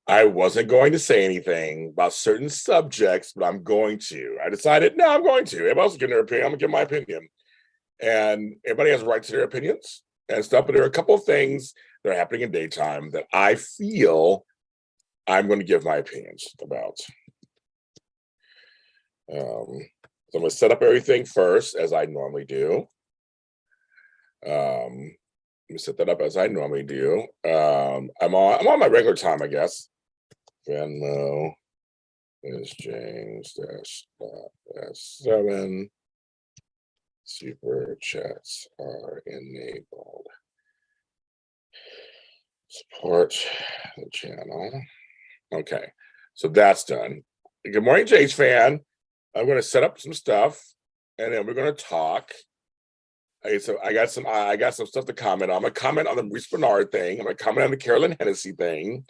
I wasn't going to say anything about certain subjects, but I'm going to. I decided, no, I'm going to. Everybody else is getting their opinion. I'm going to give my opinion. And everybody has a right to their opinions and stuff. But there are a couple of things that are happening in daytime that I feel I'm going to give my opinions about. So I'm going to set up everything first, as I normally do. Let me set that up as I normally do. I'm on my regular time, I guess. Venmo is James -7. Super chats are enabled. Support the channel. Okay, so that's done. Good morning, J's fan. I'm going to set up some stuff, and then we're going to talk. Okay, so I got some stuff to comment on. I'm going to comment on the Maruice Bernard thing. I'm going to comment on the Carolyn Hennsey thing.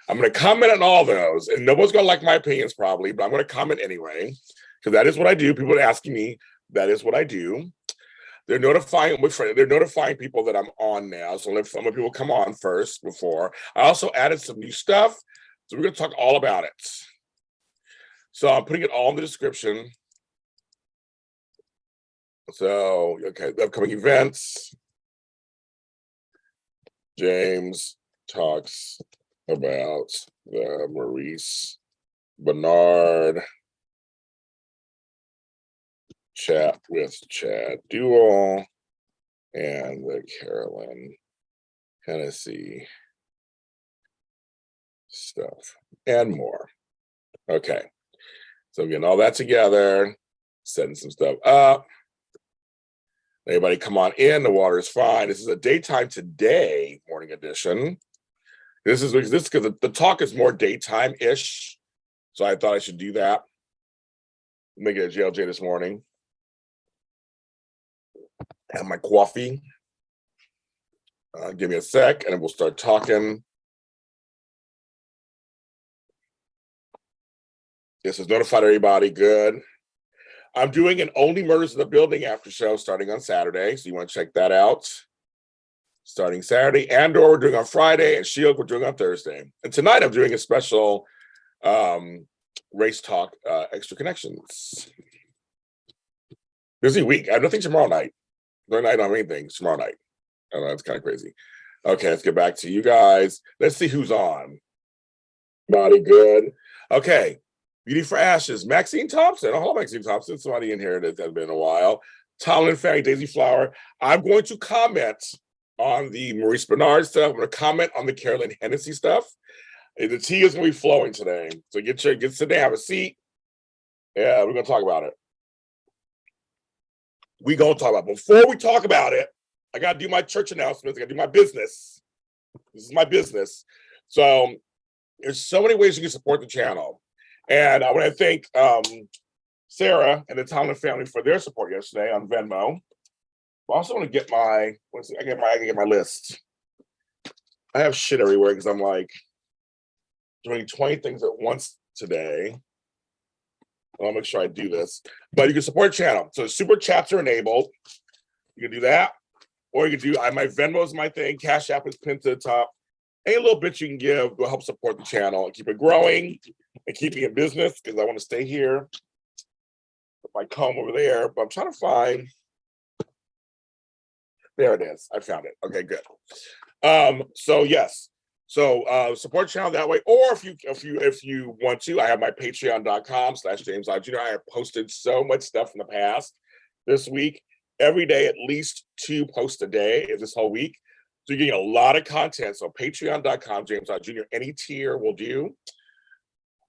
I'm going to comment on all those, and nobody's going to like my opinions probably, but I'm going to comment anyway, because that is what I do. People are asking me. That is what I do. They're notifying people that I'm on now. So let some people come on first before. I also added some new stuff, so we're going to talk all about it. So I'm putting it all in the description. So, okay, the upcoming events. James talks about the Maruice Bernard chat with Chad Duell and the Carolyn Hennsey stuff and more. Okay, so getting all that together, setting some stuff up. Everybody come on in, the water is fine. This is a daytime today morning edition. This is because the talk is more daytime-ish, so I thought I should do that. Make it a JLJ this morning. Have my coffee. Give me a sec, and then we'll start talking. This has notified everybody. Good. I'm doing an Only Murders in the Building after show starting on Saturday, so you want to check that out. Starting Saturday, Andor we're doing on Friday, and Shield we're doing on Thursday. And tonight I'm doing a special race talk, extra connections. Busy week. I have nothing tomorrow night. Tomorrow night I don't have anything. Tomorrow night. I know, it's kind of crazy. Okay, let's get back to you guys. Let's see who's on. Body good. Okay. Beauty for Ashes. Maxine Thompson. Oh, hello, Maxine Thompson. Somebody in here that has been a while. Tomlin Fanny, Daisy Flower. I'm going to comment on the Maruice Bernard stuff. I'm going to comment on the Carolyn Hennsey stuff. The tea is going to be flowing today. So sit down, have a seat. Yeah, we're going to talk about it. We're going to talk about it. Before we talk about it, I got to do my church announcements. I got to do my business. This is my business. So there's so many ways you can support the channel. And I want to thank Sarah and the Tomlin family for their support yesterday on Venmo. I also want to get I can get my list. I have shit everywhere because I'm like doing 20 things at once today. I'll make sure I do this. But you can support the channel. So super chats are enabled. You can do that. Or you can do, my Venmo is my thing. CashAPP is pinned to the top. Any little bit you can give will help support the channel and keep it growing and keep me in business because I want to stay here. Put my comb over there, but I'm trying to find. There it is. I found it. Okay, good. So yes. So support the channel that way. Or if you want to, I have my patreon.com/JamesLott Jr. I have posted so much stuff in the past this week. Every day, at least 2 posts a day this whole week. So you're getting a lot of content. So patreon.com, James Lott Jr. Any tier will do.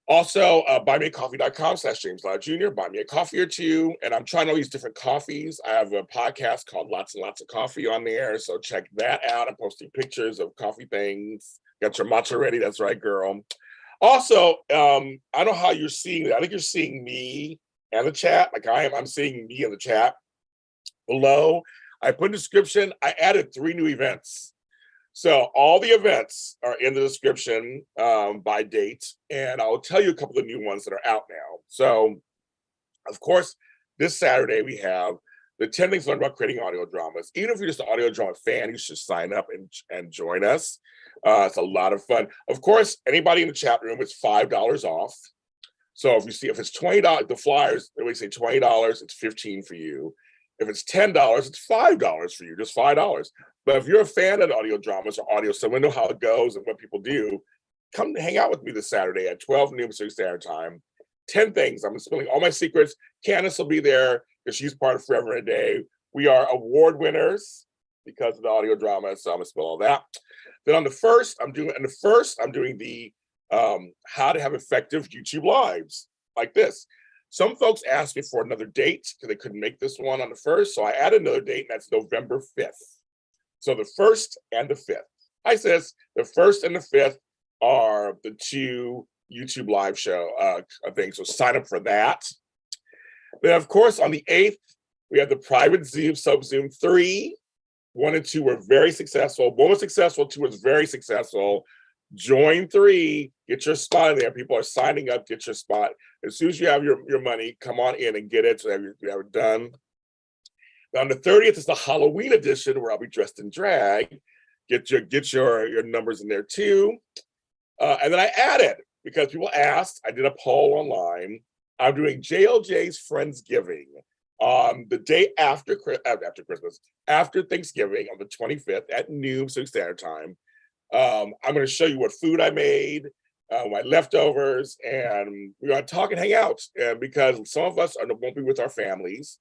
Also, buymeacoffee.com/James Lott Jr. Buy me a coffee or two. And I'm trying all these different coffees. I have a podcast called Lots and Lots of Coffee on there. So check that out. I'm posting pictures of coffee things. Got your matcha ready. That's right, girl. Also, I don't know how you're seeing it. I think you're seeing me and the chat. Like I'm seeing me in the chat below. I put in the description. I added 3 new events. So all the events are in the description by date, and I'll tell you a couple of new ones that are out now. So, of course, this Saturday we have the 10 things to learn about creating audio dramas. Even if you're just an audio drama fan, you should sign up and join us. It's a lot of fun. Of course, anybody in the chat room, it's $5 off. So if it's $20, the flyers, they always say $20, it's $15 for you. If it's $10, it's $5 for you, just $5. But if you're a fan of audio dramas or audio, so we know how it goes and what people do, come hang out with me this Saturday at 12 noon Pacific Standard Time. 10 things. I'm spilling all my secrets. Candace will be there because she's part of Forever and a Day. We are award winners because of the audio drama, so I'm gonna spill all that. Then on the first, I'm doing the how to have effective YouTube lives like this. Some folks asked me for another date because they couldn't make this one on the 1st, so I added another date, and that's November 5th. So the 1st and the 5th. Hi, sis. The 1st and the 5th are the 2 YouTube live show things, so sign up for that. Then, of course, on the 8th, we have the private Zoom, sub-Zoom 3. 1 and 2 were very successful. 1 was successful, 2 was very successsul. Join 3, get your spot in there. People are signing up, get your spot. As soon as you have your money, come on in and get it so you have it done. Now, on the 30th is the Halloween edition where I'll be dressed in drag. Get your numbers in there too. And then I added, because people asked, I did a poll online. I'm doing JLJ's Friendsgiving on the day after Christmas, after Thanksgiving on the 25th at noon Pacific Standard Time. I'm going to show you what food I made, my leftovers, and we're going to talk and hang out. And because some of us won't be with our families,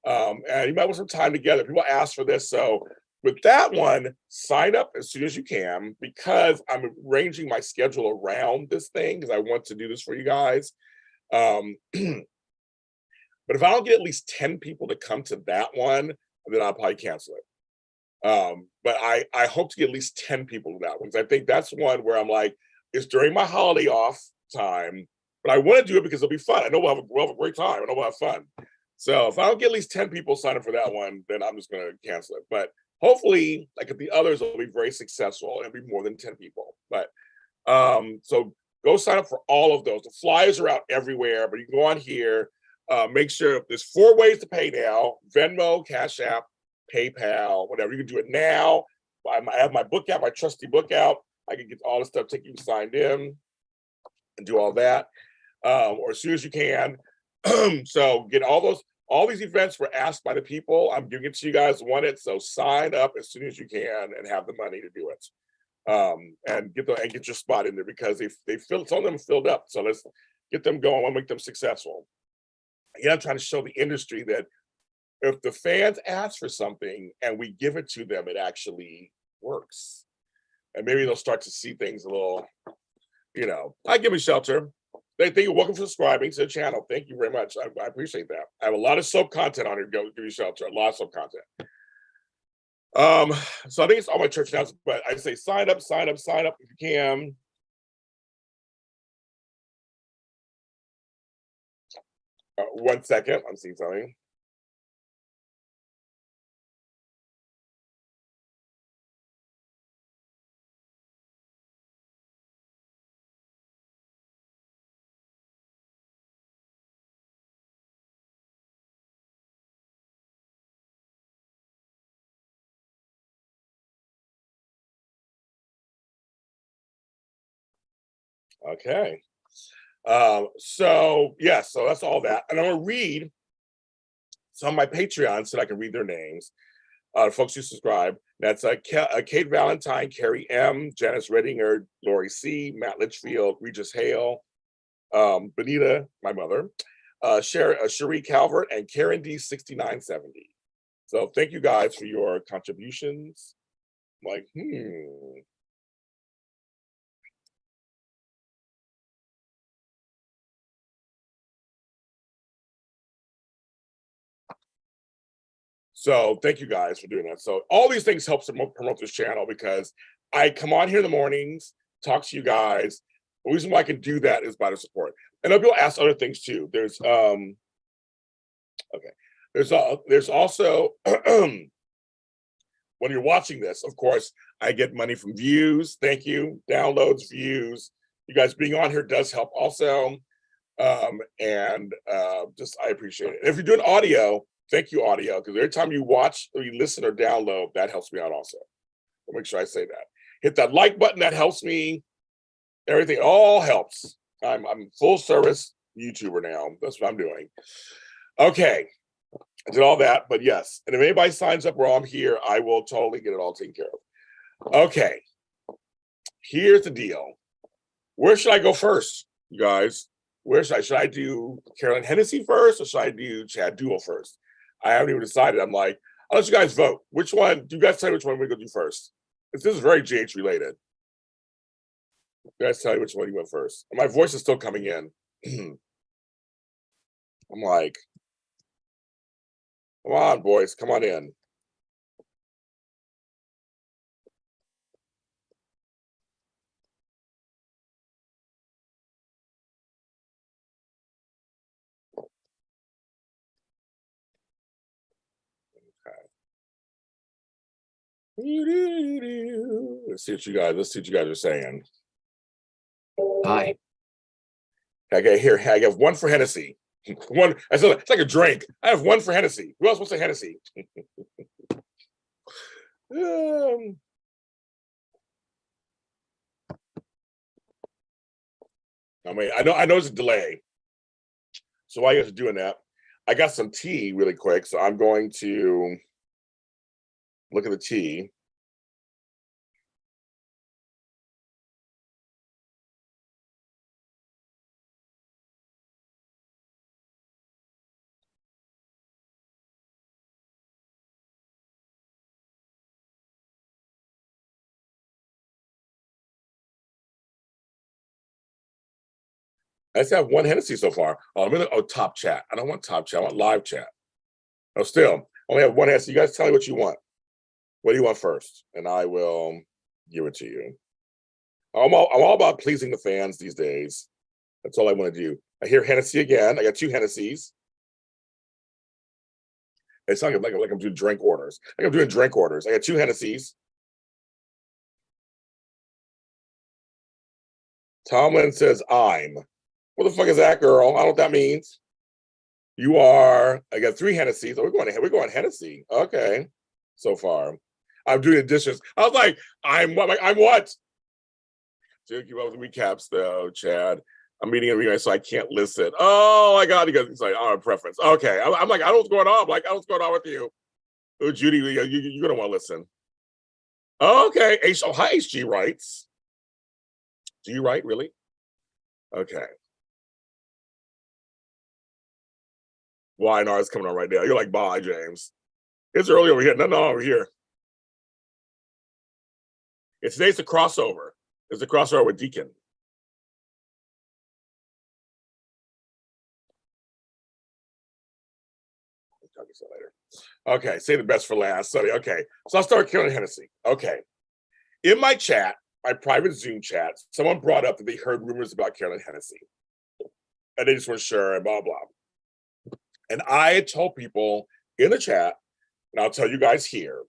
and you might want some time together. People ask for this, so with that one, sign up as soon as you can because I'm arranging my schedule around this thing because I want to do this for you guys. But if I don't get at least 10 people to come to that one, then I'll probably cancel it. But I hope to get at least 10 people to that one. I think that's one where I'm like, it's during my holiday off time, but I want to do it because it'll be fun. I know we'll have a great time. I know we'll have fun. So if I don't get at least 10 people sign up for that one, then I'm just going to cancel it. But hopefully, like at the others, it'll be very successful and it'll be more than 10 people. But so go sign up for all of those. The flyers are out everywhere, but you can go on here. Make sure there's 4 ways to pay now: Venmo, CashAPP, PayPal, whatever. You can do it now. I have my book out, my trusty book out. I can get all the stuff, take you signed in and do all that, or as soon as you can. So get all these events were asked by the people. I'm giving it to you guys, want it. So sign up as soon as you can and have the money to do it. And get your spot in there because they filled, some of them filled up. So let's get them going. I want to make them successful. Again, I'm trying to show the industry that if the fans ask for something and we give it to them, it actually works. And maybe they'll start to see things a little, I give me shelter. Thank you. Welcome for subscribing to the channel. Thank you very much. I appreciate that. I have a lot of soap content on here. Go give you shelter. A lot of soap content. So I think it's all my church announcements, but I say sign up if you can. One second, I'm seeing something. Okay. So that's all that. And I'm gonna read some of my Patreons so I can read their names. Folks who subscribe. That's Kate Valentine, Carrie M, Janice Redinger, Lori C, Matt Litchfield, Regis Hale, Benita, my mother, Cherie Calvert, and Karen D 6970. So thank you guys for your contributions. So thank you guys for doing that. So all these things help promote this channel because I come on here in the mornings, talk to you guys. The reason why I can do that is by the support. And people ask other things too. There's there's also when you're watching this, of course, I get money from views. Thank you. Downloads, views. You guys being on here does help also. I appreciate it. And if you're doing audio, Thank you, audio, because every time you watch or you listen or download, that helps me out also. I'll make sure I say that. Hit that like button, that helps me. Everything all helps. I'm full service YouTuber now. That's what I'm doing. Okay. I did all that, but yes. And if anybody signs up while I'm here, I will totally get it all taken care of. Okay. Here's the deal. Where should I go first, you guys? Where should I do Carolyn Hennsey first, or should I do Chad Duell first? I haven't even decided. I'm like, I'll let you guys vote. Which one? Do you guys tell me which one we're going to do first? This is very GH related. You guys tell me which one you went first. My voice is still coming in. I'm like, come on, boys, come on in. Let's see what you guys are saying. Hi. Okay, here, I have one for Hennessy. One, it's like a drink. I have one for Hennessy. Who else wants a Hennessy? I mean, I know it's a delay. So while you guys are doing that, I got some tea really quick. So I'm going to look at the tea. I just have one Hennessy so far. Oh, I'm in top chat. I don't want top chat. I want live chat. Oh, still, only have one Hennessy. You guys tell me what you want. What do you want first? And I will give it to you. I'm all about pleasing the fans these days. That's all I want to do. I hear Hennessy again. I got two Hennessy's. It's not like I'm doing drink orders. Like I'm doing drink orders. I got two Hennessy's. Tomlin says, I'm. What the fuck is that, girl? I don't know what that means. You are. I got three Hennessy's. Oh, we're going Hennessy. Okay. So far. I'm doing the dishes. I was like, I'm what? So keep up with the recaps though, Chad. I'm meeting every so I can't listen. Oh my God, it's like our preference. Okay. I'm like, I don't know what's going on. I'm like, I don't know what's going on with you. Oh, Judy, you're gonna want to listen. Okay. Hi, HG writes. Do you write really? Okay. YNR is coming on right now. You're like, bye, James. It's early over here. No, over here. Today's a crossover. It's a crossover with Deacon. I'll talk to you later. Okay, say the best for last. So, okay, so I'll start with Carolyn Hennsey. Okay. In my chat, my private Zoom chat, someone brought up that they heard rumors about Carolyn Hennsey. And they just weren't sure and blah, blah. And I had told people in the chat, and I'll tell you guys here,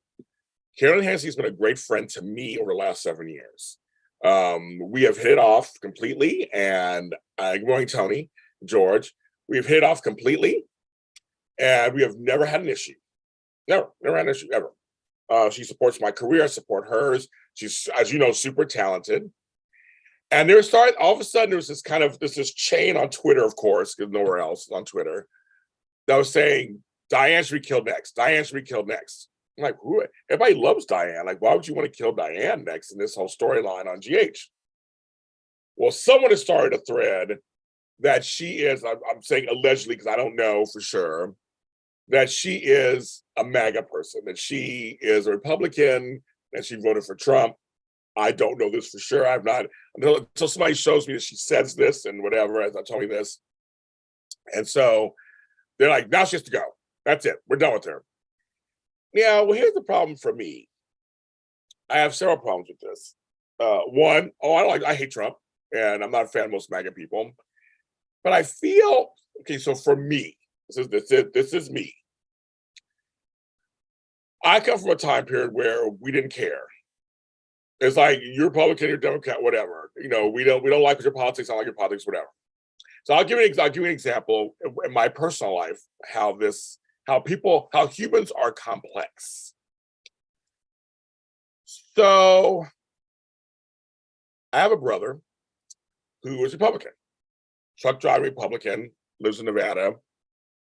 Carolyn Hennsey has been a great friend to me over the last 7 years. We have hit it off completely, and good morning, Tony, George. We've hit it off completely, and we have never had an issue. Never had an issue ever. She supports my career, I support hers. She's, as you know, super talented. And all of a sudden, there was this chain on Twitter, of course, because nowhere else on Twitter, that was saying, Diane should be killed next. Diane should be killed next. I'm like, who? Everybody loves Diane. Like, why would you want to kill Diane next in this whole storyline on GH? Well, someone has started a thread that she is, I'm saying allegedly because I don't know for sure, that she is a MAGA person, that she is a Republican, that she voted for Trump. I don't know this for sure. I've not, until somebody shows me that she says this and whatever, as I told me this. And so they're like, now she has to go. That's it. We're done with her. Yeah, well, here's the problem for me. I have several problems with this. One, I hate Trump, and I'm not a fan of most MAGA people. But I feel, okay, so for me, this is me. I come from a time period where we didn't care. It's like, you're Republican, you're Democrat, whatever. You know, we don't like your politics, I don't like your politics, whatever. So I'll give you an example in my personal life, how this how humans are complex. So I have a brother who is Republican, truck driving Republican, lives in Nevada,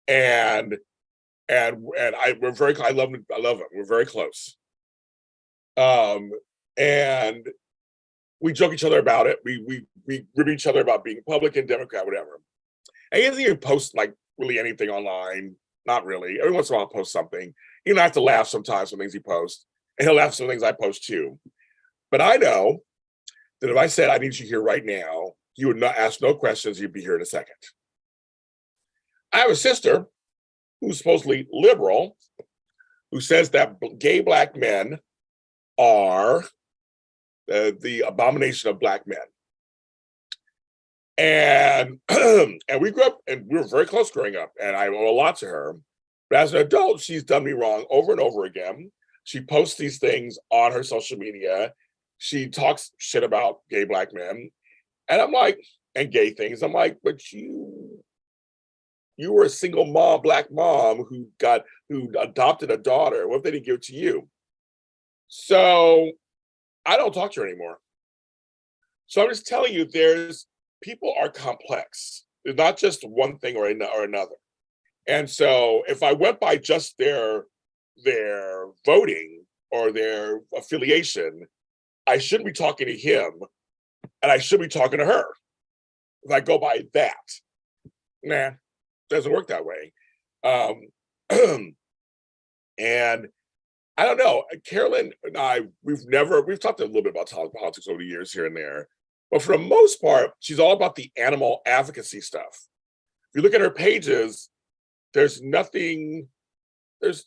and we're very, I love him. We're very close. And we joke each other about it. We rib each other about being Republican, Democrat, whatever. And he doesn't even post like really anything online. Not really. Every once in a while I'll post something. You know, I have to laugh sometimes when things he posts. And he'll laugh at some things I post too. But I know that if I said I need you here right now, you would not ask no questions, you'd be here in a second. I have a sister who's supposedly liberal, who says that gay Black men are the abomination of Black men. And and we grew up, and we were very close growing up, and I owe a lot to her. But as an adult, she's done me wrong over and over again. She posts these things on her social media. She talks shit about gay Black men. And I'm like, and gay things. I'm like, but you were a single mom, Black mom who adopted a daughter. What if they didn't give it to you? So I don't talk to her anymore. So I'm just telling you, people are complex. There's not just one thing or another. And so if I went by just their voting or their affiliation, I shouldn't be talking to him, and I should be talking to her. If I go by that, nah, doesn't work that way. And I don't know. Carolyn and I, we've talked a little bit about politics over the years here and there, but for the most part, she's all about the animal advocacy stuff. If you look at her pages, there's nothing.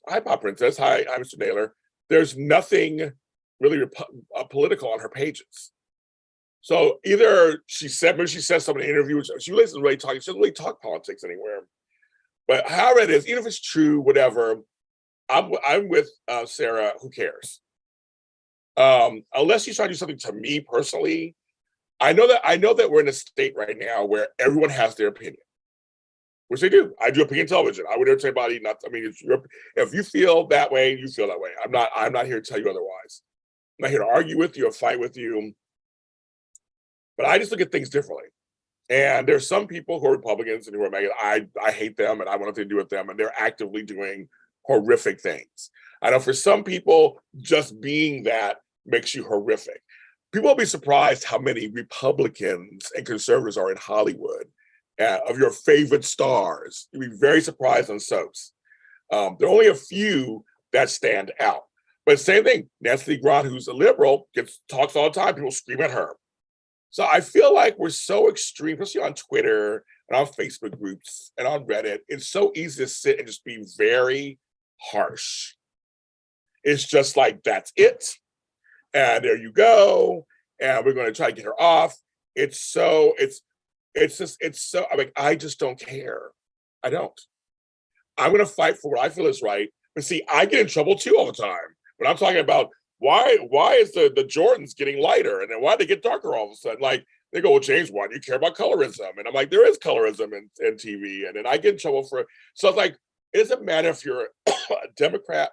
Hi, Pop Princess. Hi, I'm Mr. Naylor. There's nothing really political on her pages. So either she says something in an interview, she doesn't really talk politics anywhere. But however it is, even if it's true, whatever, I'm with Sarah. Who cares? Unless she's trying to do something to me personally. I know that we're in a state right now where everyone has their opinion, which they do. I do opinion television. I would entertain anybody. If you feel that way, you feel that way. I'm not here to tell you otherwise. I'm not here to argue with you or fight with you. But I just look at things differently. And there's some people who are Republicans and who are MAGA. I hate them and I want nothing to do with them. And they're actively doing horrific things. I know for some people, just being that makes you horrific. People will be surprised how many Republicans and conservatives are in Hollywood, of your favorite stars. You'll be very surprised on soaps. There are only a few that stand out. But same thing, Nancy Lee Grant, who's a liberal, talks all the time. People scream at her. So I feel like we're so extreme, especially on Twitter and on Facebook groups and on Reddit. It's so easy to sit and just be very harsh. It's just like, that's it. And there you go. And we're going to try to get her off. I mean, I just don't care. I don't. I'm going to fight for what I feel is right. But see, I get in trouble too all the time. When I'm talking about why is the Jordans getting lighter? And then why they get darker all of a sudden? Like, they go, well, James, why do you care about colorism? And I'm like, there is colorism in TV. And then I get in trouble for it. So it's like, it doesn't matter if you're a Democrat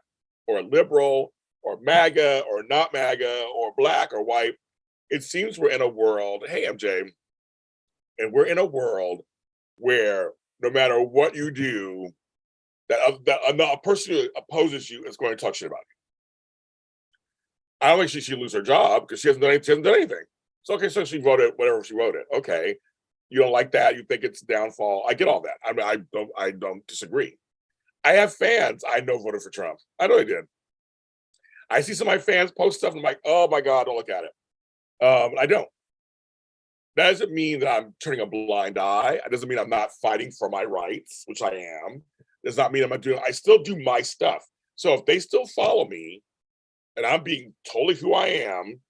or a liberal or MAGA or not MAGA or Black or white. It seems we're in a world, hey, MJ, and we're in a world where no matter what you do, that a person who opposes you is going to talk shit about you. I don't think she should lose her job because she hasn't done anything. So okay, so she voted whatever she voted. Okay, you don't like that. You think it's a downfall. I get all that. I mean, I don't disagree. I have fans I know voted for Trump. I know they did. I see some of my fans post stuff and I'm like, oh my God, don't look at it. I don't. That doesn't mean that I'm turning a blind eye. It doesn't mean I'm not fighting for my rights, which I am. It does not mean I'm not doing. I still do my stuff. So if they still follow me, and I'm being totally who I am,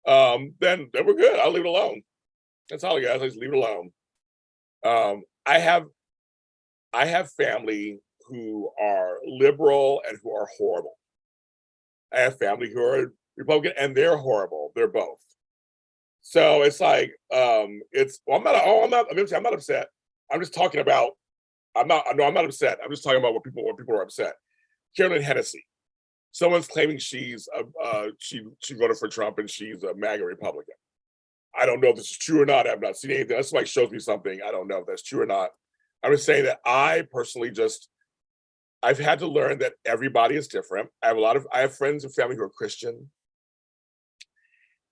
then we're good. I'll leave it alone. That's all, guys. I just leave it alone. I have family who are liberal and who are horrible. I have family who are Republican and they're horrible. They're both. So it's like, I'm not upset. I'm just talking about, I'm not upset. I'm just talking about what people are upset. Carolyn Hennsey. Someone's claiming she voted for Trump and she's a MAGA Republican. I don't know if this is true or not. I've not seen anything. That's why shows me something. I don't know if that's true or not. I was saying that I personally I've had to learn that everybody is different. I have friends and family who are Christian,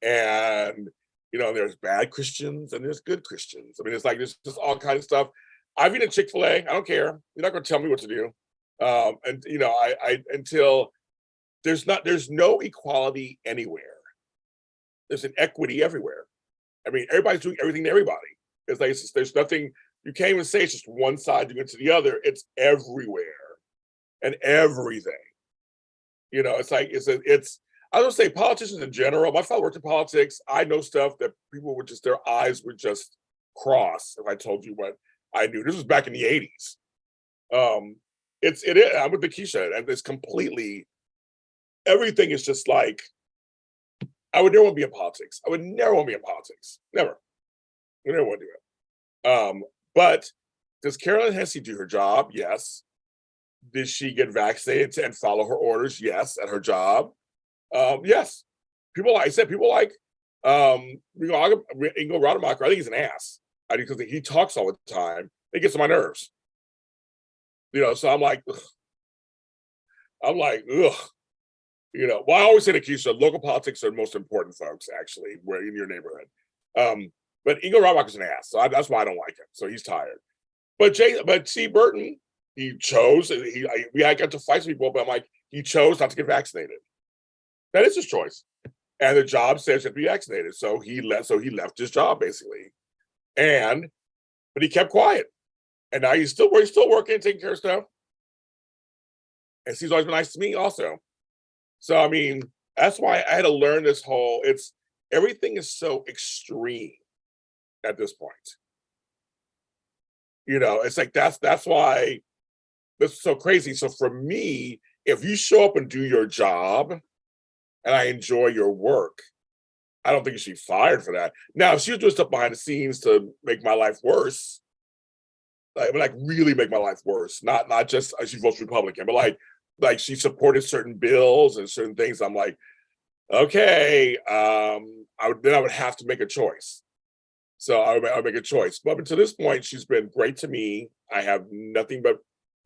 and there's bad Christians and there's good Christians. I mean, it's like there's just all kinds of stuff. I've eaten Chick-fil-A. I don't care. You're not going to tell me what to do. And I until there's no equality anywhere. There's an equity everywhere. I mean, everybody's doing everything to everybody. It's like there's nothing. You can't even say it's just one side doing it to the other. It's everywhere and everything. It's like I don't say politicians in general. My father worked in politics. I know stuff that people would just their eyes would just cross if I told you what I knew. This was back in the 80s. It is. I'm with Keisha, and it's completely everything is just like I would never want to be in politics. I would never want to be in politics. Never. I never want to do it. But does Carolyn Hennsey do her job? Yes. Did she get vaccinated and follow her orders? Yes, at her job. Yes. People like Ingo Rademacher. I think he's an ass. Because he talks all the time. It gets on my nerves. So I'm like, ugh. Well, I always say to Keisha, local politics are the most important, folks, actually, where in your neighborhood. But Ingo Rademacher's an ass, so that's why I don't like him. So he's tired. But C. Burton, he chose. I got to fight some people, but I'm like, he chose not to get vaccinated. That is his choice, and the job says you have to be vaccinated. So he left his job basically, but he kept quiet, and now he's still working, taking care of stuff, and he's always been nice to me also. So I mean, that's why I had to learn this whole. Everything is so extreme at this point. It's like that's why this is so crazy. So for me, if you show up and do your job, and I enjoy your work, I don't think you should be fired for that. Now, if she was doing stuff behind the scenes to make my life worse, like really make my life worse, not just she votes Republican, but like she supported certain bills and certain things. I'm like, okay, I would have to make a choice. So I would make a choice. But up until this point, she's been great to me. I have nothing but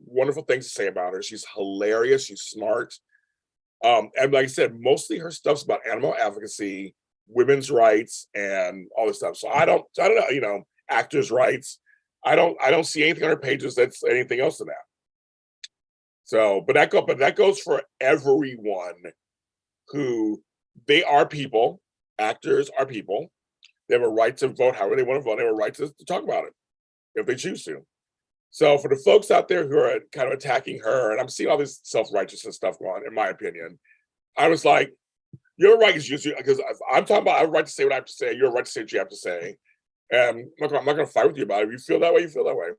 wonderful things to say about her. She's hilarious. She's smart. And like I said, mostly her stuff's about animal advocacy, women's rights, and all this stuff. So I don't know, actors' rights. I don't see anything on her pages that's anything else than that. So, but that goes for everyone who they are people. Actors are people. They have a right to vote however they want to vote. They have a right to talk about it if they choose to. So for the folks out there who are kind of attacking her, and I'm seeing all this self-righteousness stuff going on, in my opinion, I was like, you're right, because I'm talking about I have a right to say what I have to say. You have a right to say what you have to say. And I'm not going to fight with you about it. If you feel that way, you feel that way.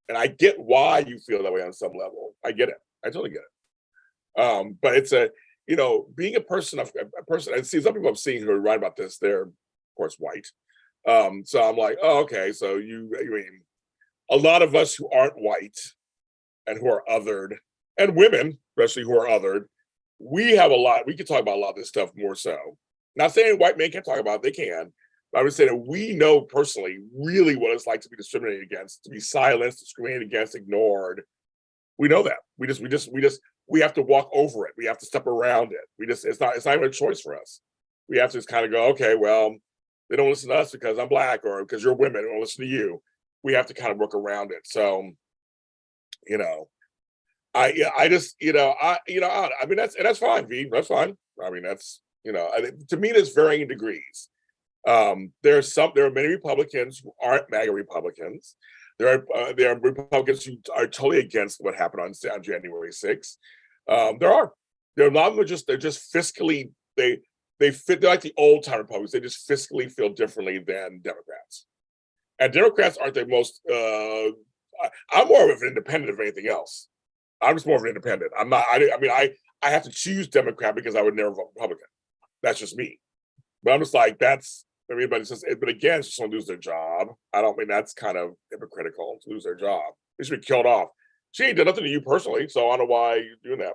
And I get why you feel that way on some level. I get it. I totally get it. But it's being a person, and see some people I'm seeing who are right about this, they're, of course, white. So I'm like, oh, okay. So you mean a lot of us who aren't white and who are othered, and women, especially who are othered, we can talk about a lot of this stuff more so. Not saying white men can't talk about it, they can. But I would say that we know personally really what it's like to be discriminated against, to be silenced, discriminated against, ignored. We know that. We have to walk over it. We have to step around it. It's not even a choice for us. We have to just kind of go, okay, well, they don't listen to us because I'm black or because you're women, they don't listen to you. We have to kind of work around it. So, I mean, that's fine, V. That's fine. I mean, to me, there's varying degrees. There are many Republicans who aren't MAGA Republicans. There are Republicans who are totally against what happened on January 6th. There are a lot of them they're just fiscally they're like the old time Republicans. They just fiscally feel differently than Democrats. And Democrats aren't the most. I'm more of an independent of anything else. I'm just more of an independent. I'm not. I have to choose Democrat because I would never vote Republican. That's just me. But I'm just like that's. Everybody says, but again, it's just want to lose their job. I don't mean that's kind of hypocritical to lose their job. They should be killed off. She ain't done nothing to you personally, so I don't know why you're doing that.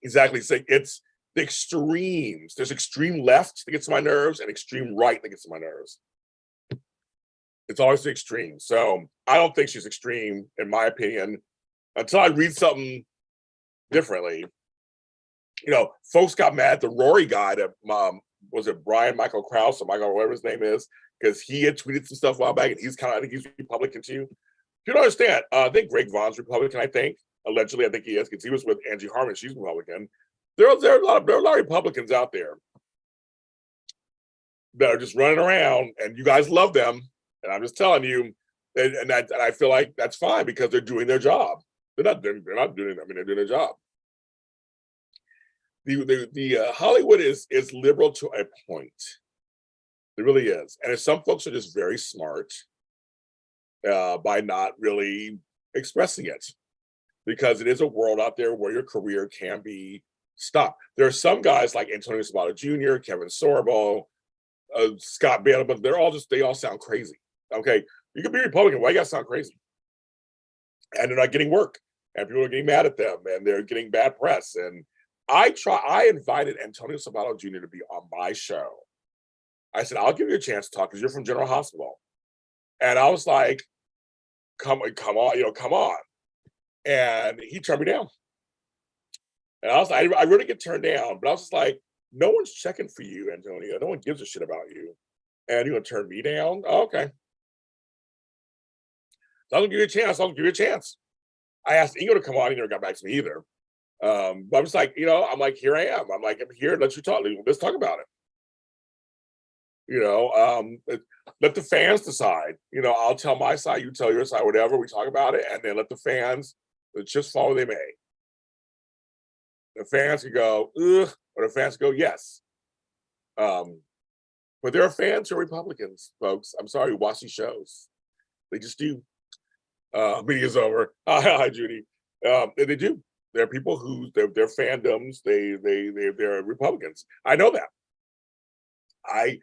Exactly. So it's the extremes. There's extreme left that gets on my nerves and extreme right that gets on my nerves. It's always the extreme. So I don't think she's extreme, in my opinion, until I read something differently. You know, folks got mad at the Rory guy that was it Brian Michael Krause or Michael, whatever his name is, because he had tweeted some stuff a while back, and he's kind of, I think he's Republican too. You don't understand. I think Greg Vaughn's Republican, I think. Allegedly, I think he is, because he was with Angie Harmon. She's Republican. There are a lot of Republicans out there that are just running around, and you guys love them. And I'm just telling you, and I feel like that's fine because they're doing their job. They're not doing. I mean, they're doing their job. The Hollywood is liberal to a point. It really is, and some folks are just very smart by not really expressing it, because it is a world out there where your career can be stopped. There are some guys like Antonio Sabato Jr., Kevin Sorbo, Scott Bailey, but they all sound crazy. Okay, you can be Republican, why you gotta sound crazy? And they're not getting work, and people are getting mad at them, and they're getting bad press. And I invited Antonio Sabato Jr. to be on my show. I said, I'll give you a chance to talk because you're from General Hospital. And I was like, come on, come on. And he turned me down. And I was like, I really get turned down, but I was just like, no one's checking for you, Antonio. No one gives a shit about you. And you're gonna turn me down? Oh, okay. So I'll give you a chance. I'll give you a chance. I asked Ingo to come on. He never got back to me either. But I'm just like, I'm like, here I am. I'm like, I'm here. Let you talk. Let's talk about it. Let the fans decide. I'll tell my side, you tell your side, whatever. We talk about it, and then let the fans just fall where they may. The fans can go, ugh, or the fans go, yes. But there are fans who are Republicans, folks. I'm sorry, who watch these shows. They just do. Meeting is over. Hi, Judy. They do. There are people who their fandoms. They're Republicans. I know that. I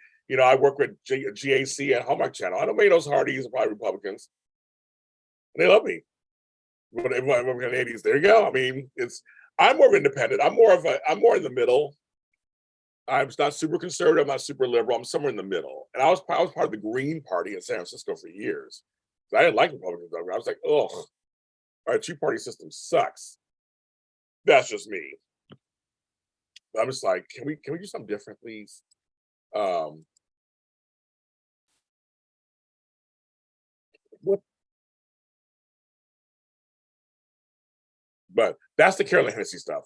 work with GAC and Hallmark Channel. I know many of those Hardys are probably Republicans, and they love me. But everyone in the 80s, there you go. I mean, I'm more independent. I'm more in the middle. I'm not super conservative. I'm not super liberal. I'm somewhere in the middle. And I was part of the Green Party in San Francisco for years. I didn't like Republicans. I was like, ugh, our two-party system sucks. That's just me. But I'm just like, can we do something different, please? What? But that's the Carolyn Hennsey stuff.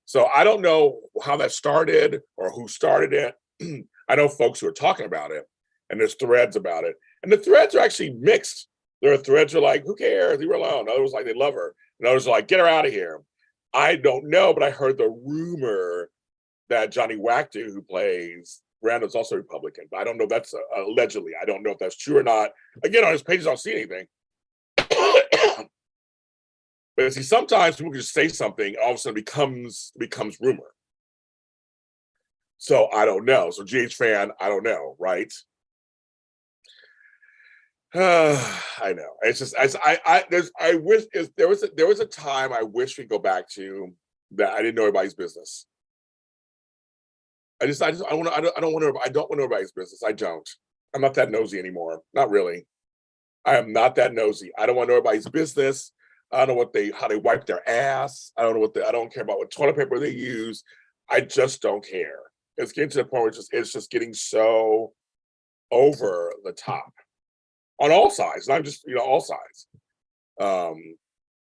So I don't know how that started or who started it. I know folks who are talking about it, and there's threads about it. And the threads are actually mixed. There are threads that are like, who cares? Leave her alone. Others like, they love her. And others are like, get her out of here. I don't know, but I heard the rumor that Johnny Wachter, who plays Randall's also Republican. But I don't know if that's allegedly. I don't know if that's true or not. Again, on his pages, I don't see anything. But see, sometimes people can just say something, and all of a sudden becomes rumor. So I don't know. So GH fan, I don't know, right? I know. It's just I wish there was a time I wish we'd go back to that I didn't know everybody's business. I don't want to know everybody's business. I don't. I'm not that nosy anymore. Not really. I am not that nosy. I don't want to know everybody's business. I don't know how they wipe their ass. I don't care about what toilet paper they use. I just don't care. It's getting to the point where it's just getting so over the top on all sides, not just all sides.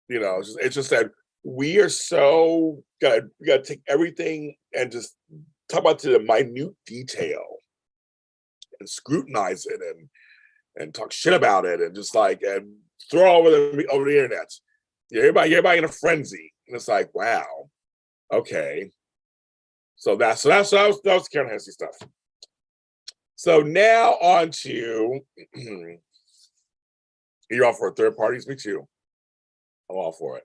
It's just that we are so we gotta take everything and just talk about to the minute detail and scrutinize it and talk shit about it and just like and throw over the internet. Everybody in a frenzy, and it's like, wow, okay. So that was Carolyn Hennsey stuff. So now on to you're all for third parties. Me too. I'm all for it.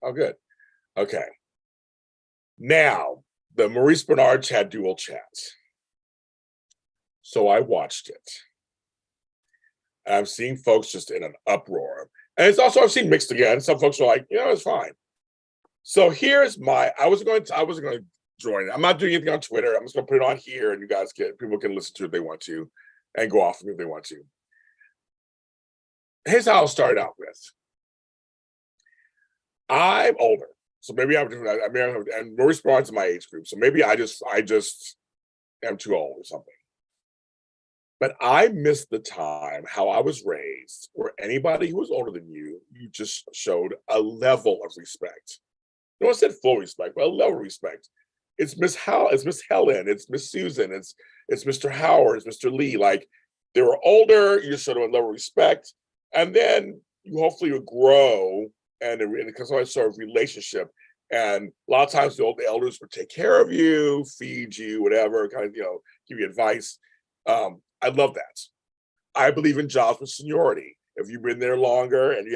Oh, good. Okay. Now the Maruice Bernard Chad Duell chat. So I watched it. And I'm seeing folks just in an uproar. And it's also, I've seen mixed again. Some folks are like, it's fine. So here's I wasn't going to join it. I'm not doing anything on Twitter. I'm just going to put it on here, and people can listen to it if they want to, and go off of me if they want to. Here's how I'll start out with. I'm older, so maybe and Maruice Bernard's in my age group, so maybe I just am too old or something. But I miss the time how I was raised, where anybody who was older than you just showed a level of respect. No one said full respect, but a level of respect. It's Miss Helen, it's Miss Susan, it's Mr. Howard, it's Mr. Lee. Like, they were older, you just showed them a level of respect, and then you hopefully would grow and it becomes some sort of relationship. And a lot of times the elders would take care of you, feed you, whatever, kind of, give you advice. I love that. I believe in jobs with seniority. If you've been there longer and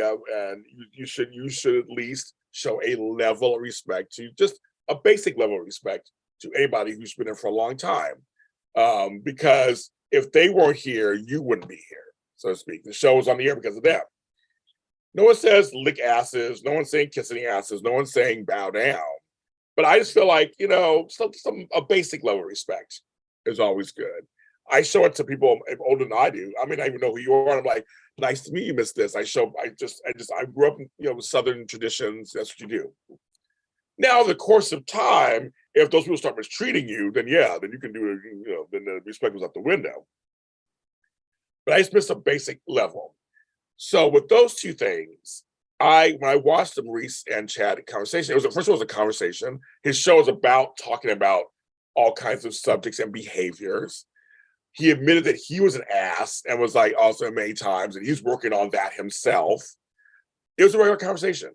you should at least show a level of respect to, just a basic level of respect to anybody who's been there for a long time. Because if they weren't here, you wouldn't be here, so to speak. The show was on the air because of them. No one says lick asses. No one's saying kissing asses. No one's saying bow down. But I just feel like, a basic level of respect is always good. I show it to people older than I do. I mean, I even know who you are. And I'm like, nice to meet you, miss this. I grew up in, with Southern traditions. That's what you do. Now, in the course of time, if those people start mistreating you, then you can do it, then the respect was out the window. But I just miss a basic level. So with those two things, when I watched the Maruice and Chad conversation, first of all, it was a conversation. His show is talking about all kinds of subjects and behaviors. He admitted that he was an ass and was like also many times, and he's working on that himself. It was a regular conversation.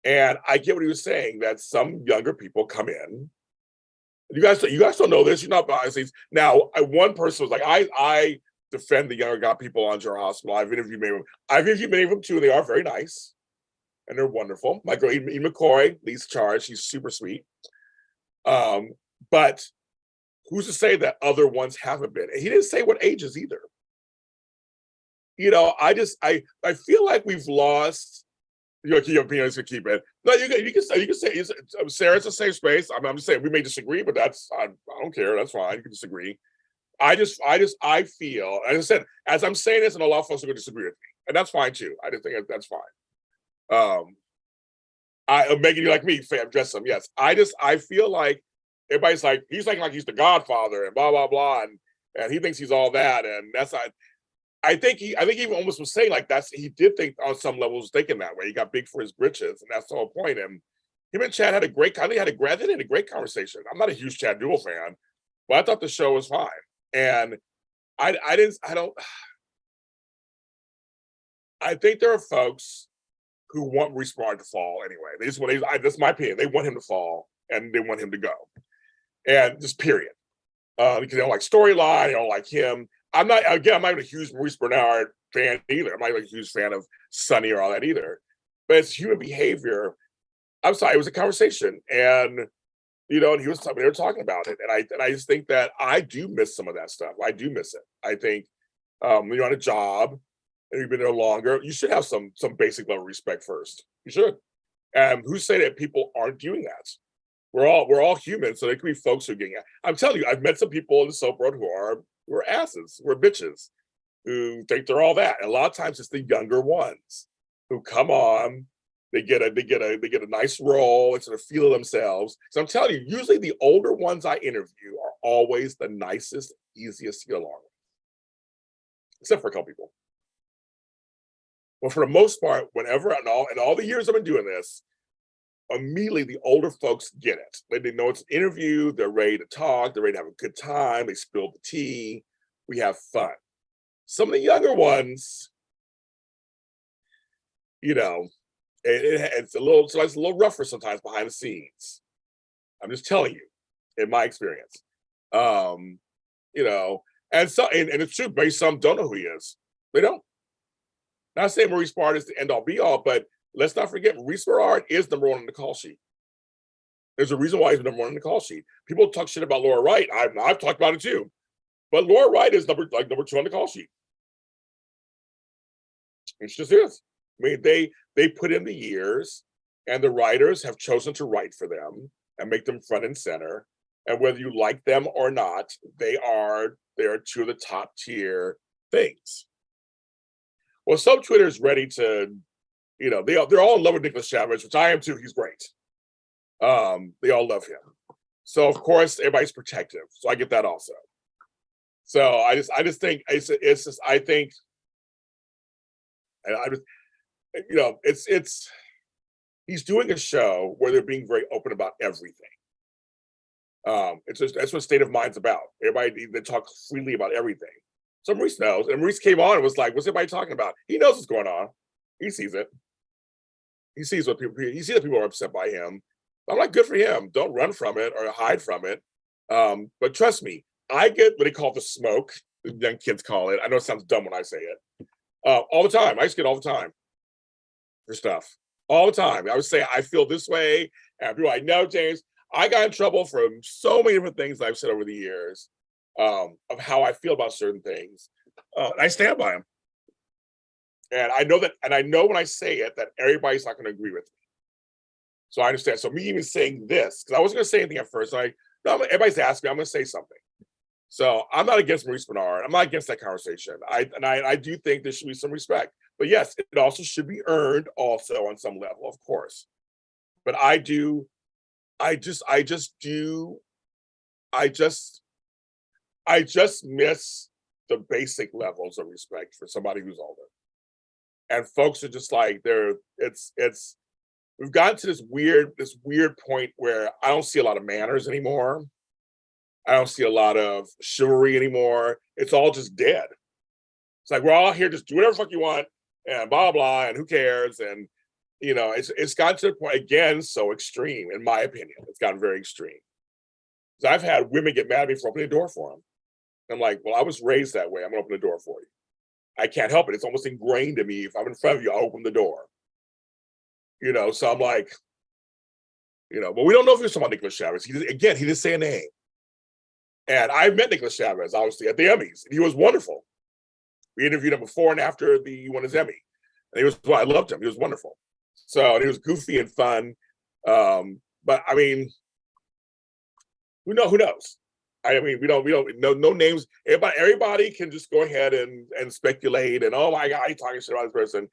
And I get what he was saying, that some younger people come in. You guys don't know this. You're not biased. Now, one person was like, I defend the younger people on Jar Hospital. I've interviewed many of them too, and they are very nice. And they're wonderful. My girl, Eden McCoy, leads charge. She's super sweet. But who's to say that other ones haven't been? And he didn't say what ages either. I feel like we've lost. Your opinions, keep it. No, you can say Sarah, it's a safe space. I'm just saying we may disagree, but I don't care. That's fine. You can disagree. I feel, as I said, as I'm saying this, and a lot of folks are going to disagree with me, and that's fine too. I just think that's fine. I'm making you like me, fam, dress them. Yes, I feel like everybody's like he's the Godfather and blah blah blah, and he thinks he's all that, and that's not. I think he even almost was saying like he did think on some levels thinking that way. He got big for his britches, and that's the whole point. And him and Chad had a great conversation. I'm not a huge Chad Duell fan, but I thought the show was fine. And I think there are folks who want Maruice Bernard to fall anyway. That's my opinion. They want him to fall and they want him to go. And just period. Because they don't like storyline, they don't like him. I'm not even a huge Maruice Bernard fan either. I'm not even a huge fan of Sonny or all that either. But it's human behavior. I'm sorry, it was a conversation. And they were talking about it. And I just think that I do miss some of that stuff. I do miss it. I think when you're on a job and you've been there longer, you should have some basic level of respect first. You should. Who's saying that people aren't doing that? We're all human, so there could be folks who are getting it. I'm telling you, I've met some people in the soap world who are asses, who are bitches, who think they're all that. And a lot of times it's the younger ones who come on, they get a nice role and sort of feel themselves. So I'm telling you, usually the older ones I interview are always the nicest, easiest to get along with. Except for a couple people. But for the most part, whenever in all the years I've been doing this, immediately the older folks get it. They know it's an interview, they're ready to talk, they're ready to have a good time, they spill the tea, we have fun. Some of the younger ones, it's a little rougher sometimes behind the scenes. I'm just telling you, in my experience. And it's true, maybe some don't know who he is. They don't. Not saying Maruice Bernard is the end all be all, but let's not forget, Maruice Bernard is number one on the call sheet. There's a reason why he's number one on the call sheet. People talk shit about Laura Wright. I've talked about it too. But Laura Wright is number two on the call sheet. It just is. I mean, they put in the years, and the writers have chosen to write for them and make them front and center. And whether you like them or not, they are two of the top tier things. Well, some Twitter is ready to, they're all in love with Nicholas Chavez, which I am too. He's great. They all love him. So of course everybody's protective. So I get that also. So I just think it's just I think, and I just it's he's doing a show where they're being very open about everything. That's what State of Mind's about. Everybody, they talk freely about everything. So Maurice knows, and Maurice came on and was like, "What's everybody talking about?" He knows what's going on. He sees it. He sees what people. He sees that people are upset by him. I'm like, good for him. Don't run from it or hide from it. But trust me, I get what they call the smoke. The young kids call it. I know it sounds dumb when I say it. All the time. I just get all the time for stuff. All the time. I would say I feel this way, and people are like, no, James. I got in trouble for so many different things I've said over the years of how I feel about certain things. I stand by them. And I know that, and I know when I say it that everybody's not going to agree with me. So I understand. So me even saying this, because I wasn't going to say anything at first. Everybody's asking me, I'm going to say something. So I'm not against Maruice Bernard. I'm not against that conversation. I do think there should be some respect. But yes, it also should be earned also on some level, of course. But I just miss the basic levels of respect for somebody who's older. And folks are just like, we've gotten to this weird point where I don't see a lot of manners anymore. I don't see a lot of chivalry anymore. It's all just dead. It's like, we're all here, just do whatever the fuck you want, and blah, blah, and who cares? And, it's gotten to the point, again, so extreme, in my opinion. It's gotten very extreme. So I've had women get mad at me for opening the door for them. I'm like, well, I was raised that way. I'm going to open the door for you. I can't help it. It's almost ingrained in me. If I'm in front of you, I'll open the door. So I'm like, but we don't know if it's about Nicholas Chavez. He didn't say a name. And I met Nicholas Chavez, obviously, at the Emmys. And he was wonderful. We interviewed him before and after he won his Emmy. And I loved him. He was wonderful. So he was goofy and fun. But I mean, who knows? I mean, we don't know no names. Everybody can just go ahead and speculate and, oh my God, you're talking shit about this person.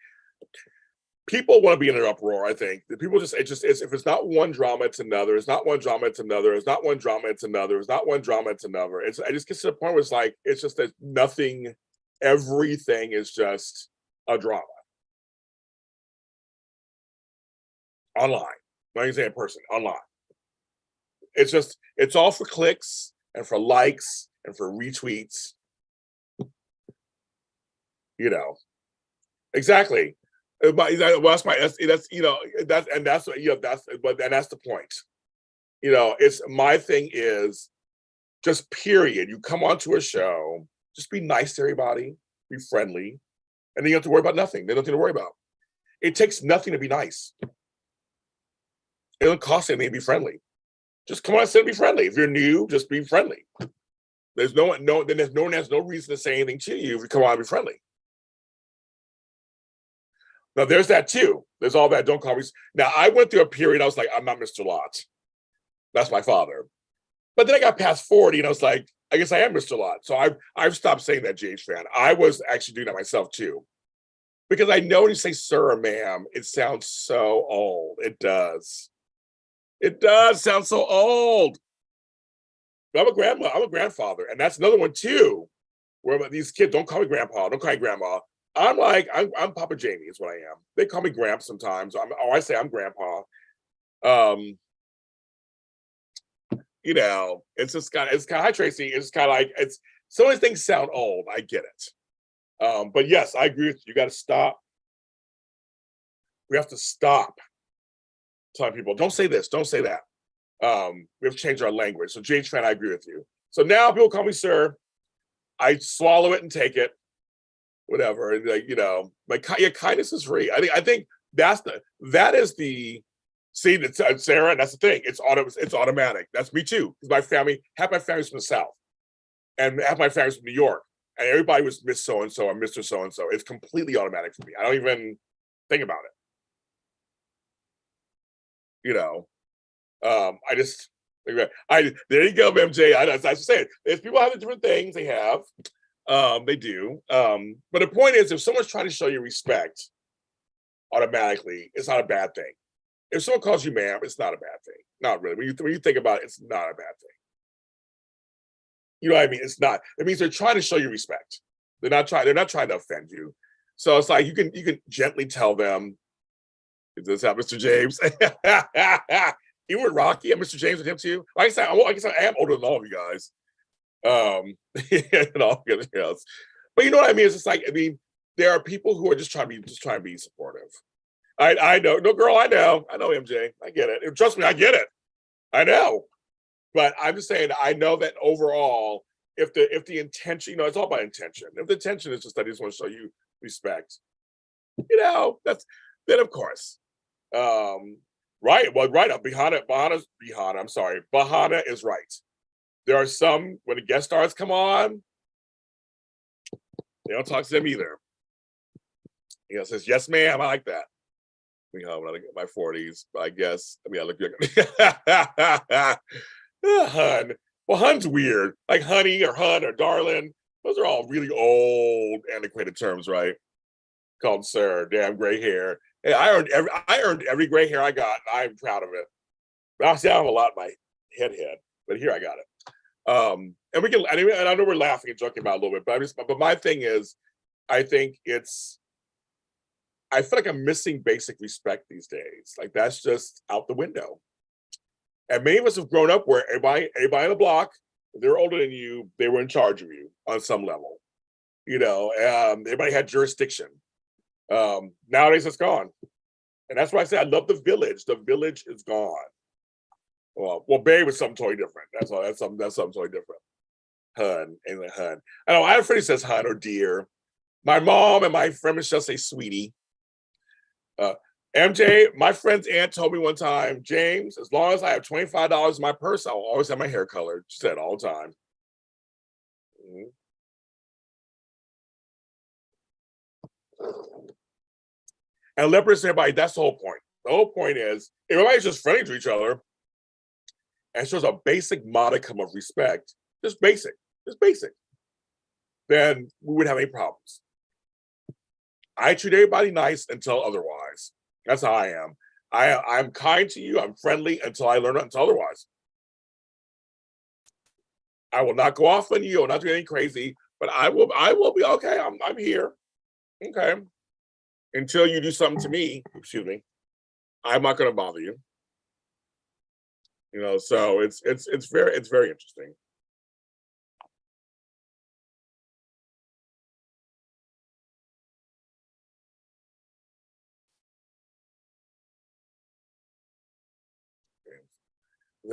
People want to be in an uproar, I think. The people if it's not one drama, it's another. It's not one drama, it's another. It's not one drama, it's another. It's not one drama, it's another. I just get to the point where it's just that nothing, everything is just a drama. Online. I'm not even saying in person, online. It's all for clicks and for likes and for retweets. Exactly. That's the point. It's my thing is just period. You come onto a show, just be nice to everybody, be friendly, and then you don't have to worry about nothing. There's nothing to worry about. It takes nothing to be nice. It doesn't cost anything to be friendly. Just come on and be friendly. If you're new, just be friendly. There's no one has no reason to say anything to you if you come on and be friendly. Now there's that too. There's all that. Don't call me. Now I went through a period. I was like, I'm not Mr. Lott. That's my father. But then I got past 40, and I was like, I guess I am Mr. Lott. So I've stopped saying that, GH fan. I was actually doing that myself too, because I know when you say sir or ma'am, it sounds so old. It does. It does sound so old. But I'm a grandfather, and that's another one too. Where these kids don't call me grandpa, don't call me grandma. I'm like, I'm Papa Jamie is what I am. They call me Gramps sometimes. I say I'm grandpa. It's just kind of, hi Tracy. It's kind of like, some of these things sound old. I get it. But yes, I agree with you. You got to stop. We have to stop telling people, don't say this, don't say that. We have to change our language. So GH fan, I agree with you. So now people call me sir. I swallow it and take it. Whatever, like, kindness is free. I think that is the Sarah, and that's the thing. It's automatic. That's me too. Because half my family's from the South, and half my family's from New York. and everybody was Miss So-and-so or Mr. So-and-so. It's completely automatic for me. I don't even think about it. I just, there you go, MJ. I just say it. If people have different things they have, they do. But the point is, if someone's trying to show you respect, automatically, it's not a bad thing. If someone calls you ma'am, it's not a bad thing. Not really. When you think about it, it's not a bad thing. You know what I mean? It's not. It means they're trying to show you respect. They're not trying to offend you. So it's like you can gently tell them, is this how Mr. James? You were Rocky and Mr. James with him too. I guess I am older than all of you guys. And all else. But you know what I mean? It's just like, there are people who are just trying to be supportive. I know, no girl, I know MJ. I get it. Trust me, I get it. I know. But I'm just saying, I know that overall, if the intention, it's all about intention. If the intention is just that I just want to show you respect, then of course. Right. Well, right. Bahana is right. There are some, when the guest stars come on, they don't talk to them either. Says, yes, ma'am, I like that. When I get my 40s, I guess. I look good. Hun. Well, hun's weird. Like honey or hun or darling. Those are all really old, antiquated terms, right? Called sir, damn gray hair. Hey, I earned every gray hair I got. I'm proud of it. But I have a lot in my head, but here I got it. And we can. And I know we're laughing and joking about it a little bit, but my thing is, I think I feel like I'm missing basic respect these days. Like that's just out the window. And many of us have grown up where everybody on the block, if they were older than you, they were in charge of you on some level. Everybody had jurisdiction. Nowadays it's gone. And that's why I say I love the village. The village is gone. Well, babe is something totally different. That's something totally different. Hun, and hun. I know I have a friend who says hun or dear. My mom and my friend Michelle say sweetie. MJ, my friend's aunt told me one time, James, as long as I have $25 in my purse, I'll always have my hair colored. She said all the time. And let everybody, that's the whole point. The whole point is everybody's just friendly to each other and shows a basic modicum of respect, just basic, then we wouldn't have any problems. I treat everybody nice until otherwise. That's how I am. I'm kind to you. I'm friendly until I learn until otherwise. I will not go off on you. I will not do anything crazy, but I will be okay. I'm here. Okay. Until you do something to me, excuse me, I'm not going to bother you. So it's very interesting.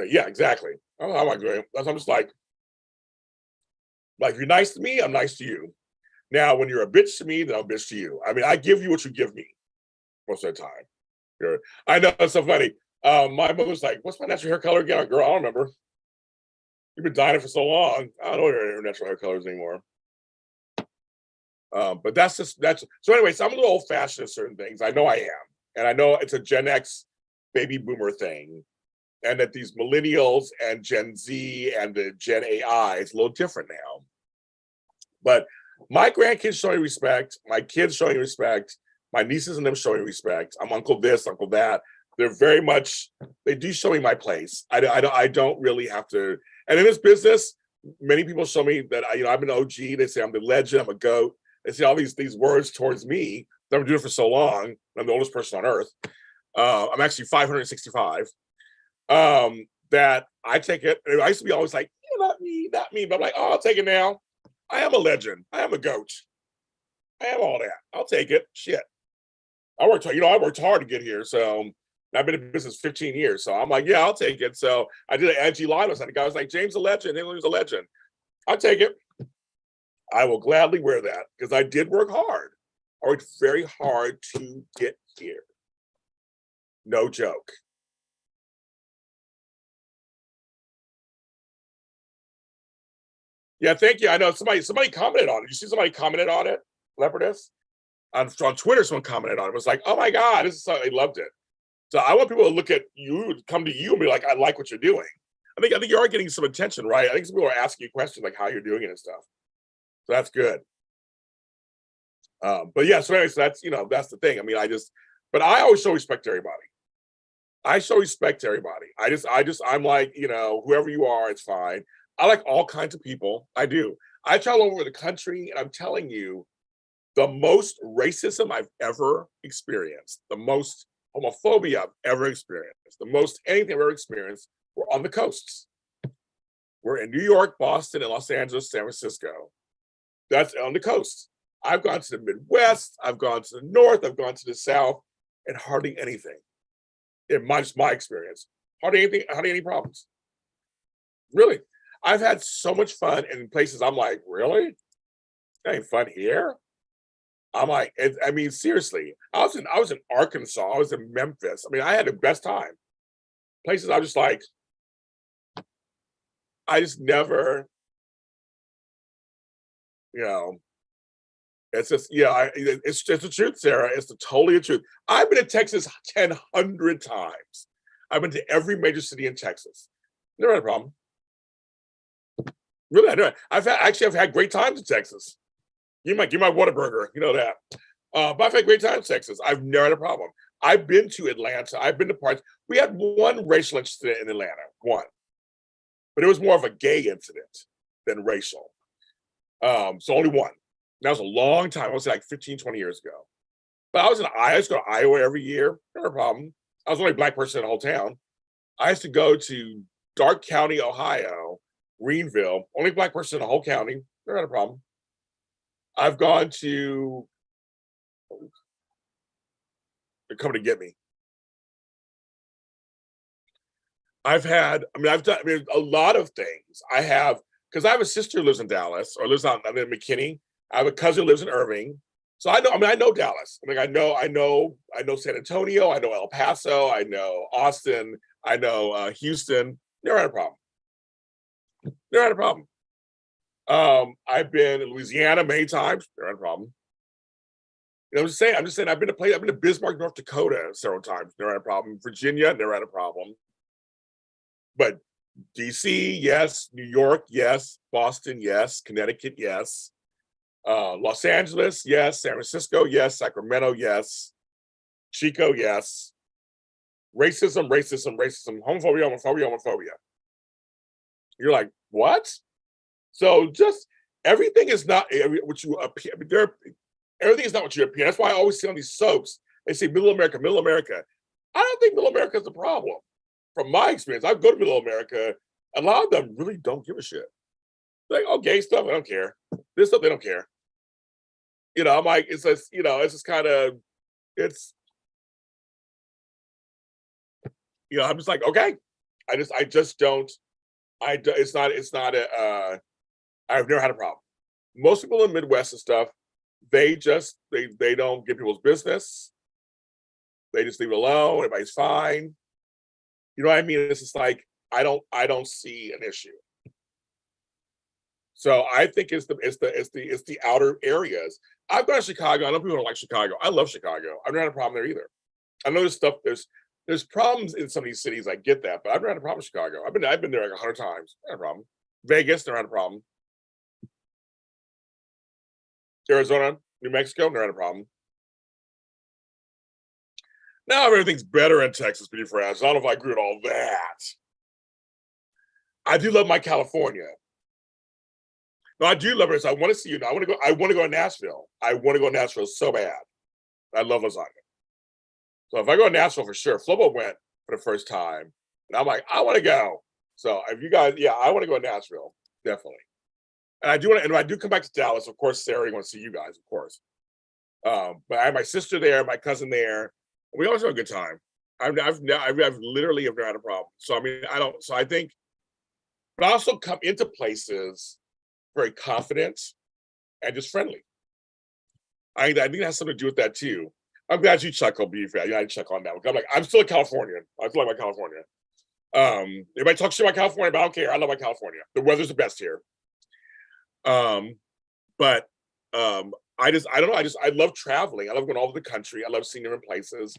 Yeah, exactly. I'm like, I'm just like if you're nice to me, I'm nice to you. Now, when you're a bitch to me, then I'm a bitch to you. I give you what you give me most of the time. I know it's so funny. My mom was like, "What's my natural hair color again?" Girl, I don't remember. You've been dying for so long. I don't know your natural hair colors anymore. But that's so. Anyway, so I'm a little old fashioned at certain things. I know I am, and I know it's a Gen X baby boomer thing, and that these millennials and Gen Z and the Gen AI is a little different now. But my grandkids showing respect, my kids showing respect, my nieces and them showing respect. I'm uncle this, uncle that. They're very much, they do show me my place. I don't really have to. And in this business, many people show me that I'm an OG. They say I'm the legend, I'm a GOAT. They say all these words towards me that I'm doing it for so long. I'm the oldest person on earth. I'm actually 565. That I take it. I used to be always like, not me. But I'm like, oh, I'll take it now. I am a legend. I am a GOAT. I am all that. I'll take it. Shit. I worked hard to get here. So I've been in business 15 years. So I'm like, yeah, I'll take it. So I did an Angie Linos and the guy was like, James a legend. He was a legend. I'll take it. I will gladly wear that because I did work hard. I worked very hard to get here. No joke. Yeah, thank you. I know somebody commented on it. You see somebody commented on it, Leopardess? On Twitter, someone commented on it. It was like, oh my God, this is so, they loved it. So I want people to look at you, come to you and be like, I like what you're doing. I think you are getting some attention, right? I think some people are asking you questions like how you're doing it and stuff. So that's good. But yeah, so anyway, so that's, that's the thing. I mean, but I always show respect to everybody. I show respect to everybody. I'm like, whoever you are, it's fine. I like all kinds of people. I do. I travel over the country and I'm telling you, the most racism I've ever experienced, the most homophobia I've ever experienced, the most anything I've ever experienced were on the coasts. We're in New York, Boston, and Los Angeles, San Francisco. That's on the coast. I've gone to the Midwest, I've gone to the North, I've gone to the South, and hardly anything. In my experience, hardly anything, hardly any problems. Really. I've had so much fun in places I'm like, really? That ain't fun here? I'm like, I mean, seriously. I was in Arkansas, I was in Memphis. I mean, I had the best time. Places I'm just like, I just never, it's just, it's just the truth, Sarah. It's totally the truth. I've been to Texas 100 times. I've been to every major city in Texas. Never had a problem. Really, I know. I've had great times in Texas. You might give my Whataburger, you know that. But I've had great times in Texas. I've never had a problem. I've been to Atlanta. I've been to parts. We had one racial incident in Atlanta, one. But it was more of a gay incident than racial. So only one. That was a long time. I was like 15, 20 years ago. But I used to go to Iowa every year. Never a problem. I was the only Black person in the whole town. I used to go to Darke County, Ohio, Greenville, only Black person in the whole county. Never had a problem. I've gone to, they're coming to get me. I've done a lot of things. Because I have a sister who lives in Dallas, or lives in McKinney. I have a cousin who lives in Irving. So I know Dallas. I know San Antonio, I know El Paso, I know Austin, I know Houston. Never had a problem. Never had a problem. I've been in Louisiana many times. Never had a problem. I'm just saying, I've been to Bismarck, North Dakota several times. Never had a problem. Virginia, never had a problem. But DC, yes. New York, yes. Boston, yes. Connecticut, yes. Los Angeles, yes. San Francisco, yes. Sacramento, yes. Chico, yes. Racism. Homophobia. You're like, what? So just everything is not what you appear. Everything is not what you appear. That's why I always see on these soaps, they say middle America. I don't think middle America is the problem. From my experience, I go to middle America, a lot of them really don't give a shit. Like, oh, gay stuff, I don't care. This stuff, they don't care. I'm like, it's just, it's just kind of, I'm just like, okay. I just don't, it's not I've never had a problem. Most people in the Midwest and stuff, they don't get people's business. They just leave it alone. Everybody's fine. You know what I mean? It's just like, I don't see an issue. So I think it's the outer areas. I've gone to Chicago. I know people don't like Chicago. I love Chicago. I've never had a problem there either. I know there's problems in some of these cities. I get that, but I've never had a problem with Chicago. I've been there like 100 times. Not a problem. Vegas, never had a problem. Arizona, New Mexico, never had a problem. Now everything's better in Texas, to be frank. I don't know if I agree with all that. I do love my California. No, I do love it. So I want to see you. I want to go to Nashville. I want to go to Nashville so bad. I love lasagna. So if I go to Nashville for sure, Flobo went for the first time, and I'm like, I want to go. So if you guys, I want to go to Nashville, definitely. And I do want to, and when I do come back to Dallas, of course, Sarah wants to see you guys, of course. But I have my sister there, my cousin there. We always have a good time. I've literally have never had a problem. So I mean, I think, but I also come into places very confident and just friendly. I think it has something to do with that too. I'm glad you chuckle, Beef. I chuckle on that one. I'm still a Californian. I feel like my California. Everybody talks shit about California, but I don't care. I love my California. The weather's the best here. Um, but I don't know. I love traveling. I love going all over the country. I love seeing different places.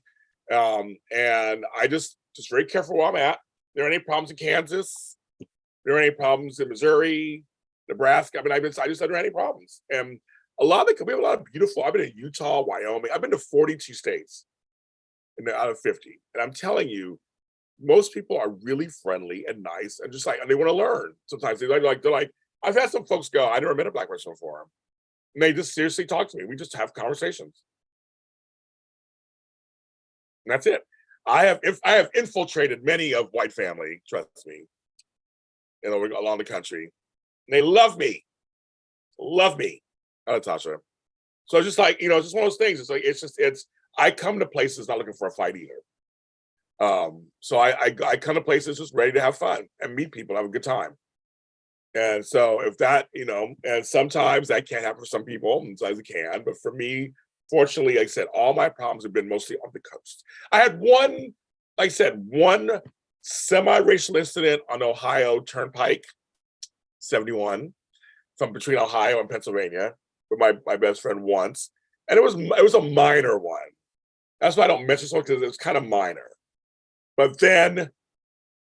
And I just very careful where I'm at. There are any problems in Kansas. There are any problems in Missouri, Nebraska. I mean, I just don't have any problems. And a lot of we have a lot of beautiful. I've been in Utah, Wyoming. I've been to 42 states out of 50. And I'm telling you, most people are really friendly and nice and just like, and they want to learn. Sometimes they're like, I've had some folks go, I never met a Black person before. And they just seriously talk to me. We just have conversations. And that's it. I have infiltrated many of white family, trust me, along the country. And they love me. Love me. Natasha. So it's just like, it's just one of those things. It's I come to places not looking for a fight either. So I come to places just ready to have fun and meet people, have a good time. And so if that, and sometimes that can't happen for some people, and sometimes it can, but for me, fortunately, like I said, all my problems have been mostly on the coast. I had one semi-racial incident on Ohio Turnpike 71 from between Ohio and Pennsylvania with my best friend once. And it was a minor one. That's why I don't mention it, because it's kind of minor. But then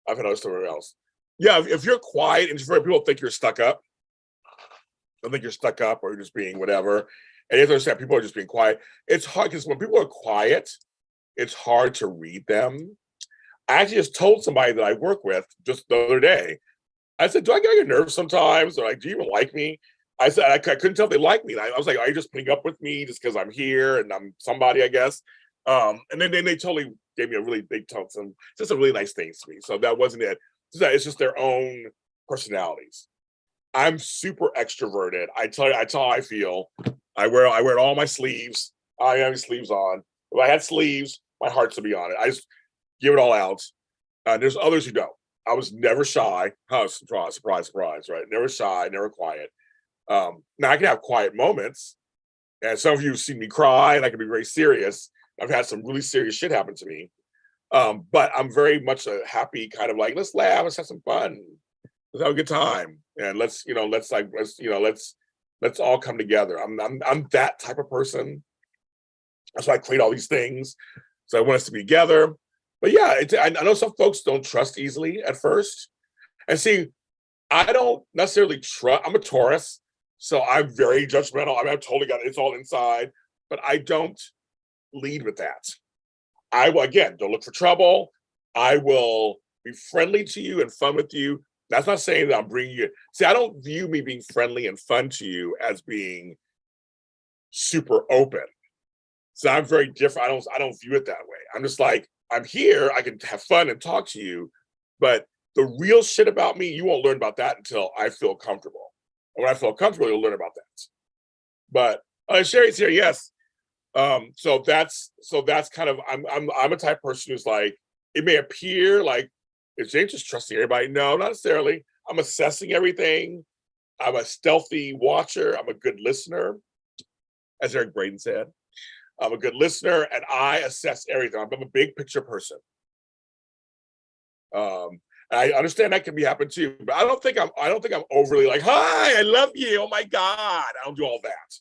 I've had other somewhere else. Yeah, if you're quiet and people think you're stuck up, they'll think you're stuck up or you're just being whatever. And you have to understand people are just being quiet. It's hard because when people are quiet, it's hard to read them. I actually just told somebody that I work with just the other day. I said, do I get your nerves sometimes? Or like, do you even like me? I said, I couldn't tell if they like me. And I was like, are you just putting up with me just because I'm here and I'm somebody, I guess? And then they totally gave me just a really nice things to me. So that wasn't it. It's just their own personalities. I'm super extroverted. I tell you, that's how I feel. I wear all my sleeves. I have sleeves on. If I had sleeves, my heart would be on it. I just give it all out. There's others who don't. I was never shy. Oh, surprise, right? Never shy, never quiet. Now I can have quiet moments, and some of you have seen me cry, and I can be very serious. I've had some really serious shit happen to me. But I'm very much a happy kind of like, let's laugh, let's have some fun, let's have a good time, and let's all come together. I'm that type of person. That's why I create all these things. So I want us to be together. But yeah, I know some folks don't trust easily at first. And see, I don't necessarily trust. I'm a Taurus, so I'm very judgmental. I mean, I've totally got it. It's all inside, but I don't lead with that. I will, again, don't look for trouble. I will be friendly to you and fun with you. That's not saying that I'm bringing you. See, I don't view me being friendly and fun to you as being super open. So I'm very different. I don't view it that way. I'm just like, I'm here. I can have fun and talk to you, but the real shit about me, you won't learn about that until I feel comfortable. And when I feel comfortable, you'll learn about that. But Sherry's here, yes. So that's kind of I'm a type of person who's like, it may appear like, is James just trusting everybody? No, not necessarily. I'm assessing everything. I'm a stealthy watcher. I'm a good listener, as Eric Braden said. I'm a good listener, and I assess everything. I'm a big picture person. I understand that can be happening too, but I don't think I'm overly like, hi, I love you. Oh my God. I don't do all that.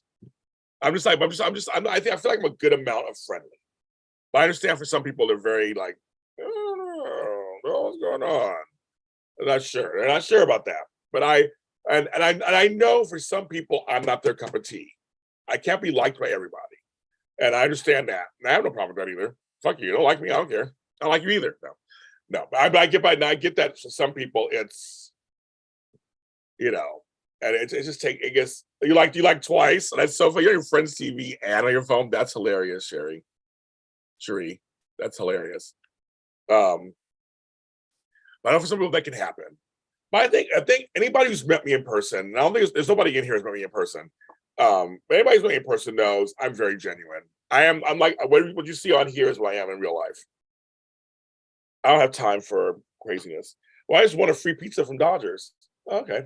I feel like I'm a good amount of friendly. But I understand for some people they're very like, oh, what's going on? They're not sure about that. But I know for some people I'm not their cup of tea. I can't be liked by everybody. And I understand that. And I have no problem with that either. Fuck you. You don't like me, I don't care. I don't like you either. No. But I get that for some people it's, and it's just I guess you like twice. And that's so funny. You're on your friend's TV and on your phone. That's hilarious, Cherie. That's hilarious. But I know for some people that can happen. But I think anybody who's met me in person, and I don't think there's nobody in here who's met me in person. But anybody who's met me in person knows I'm very genuine. I'm like, what you see on here is what I am in real life. I don't have time for craziness. Well, I just want a free pizza from Dodgers. Okay.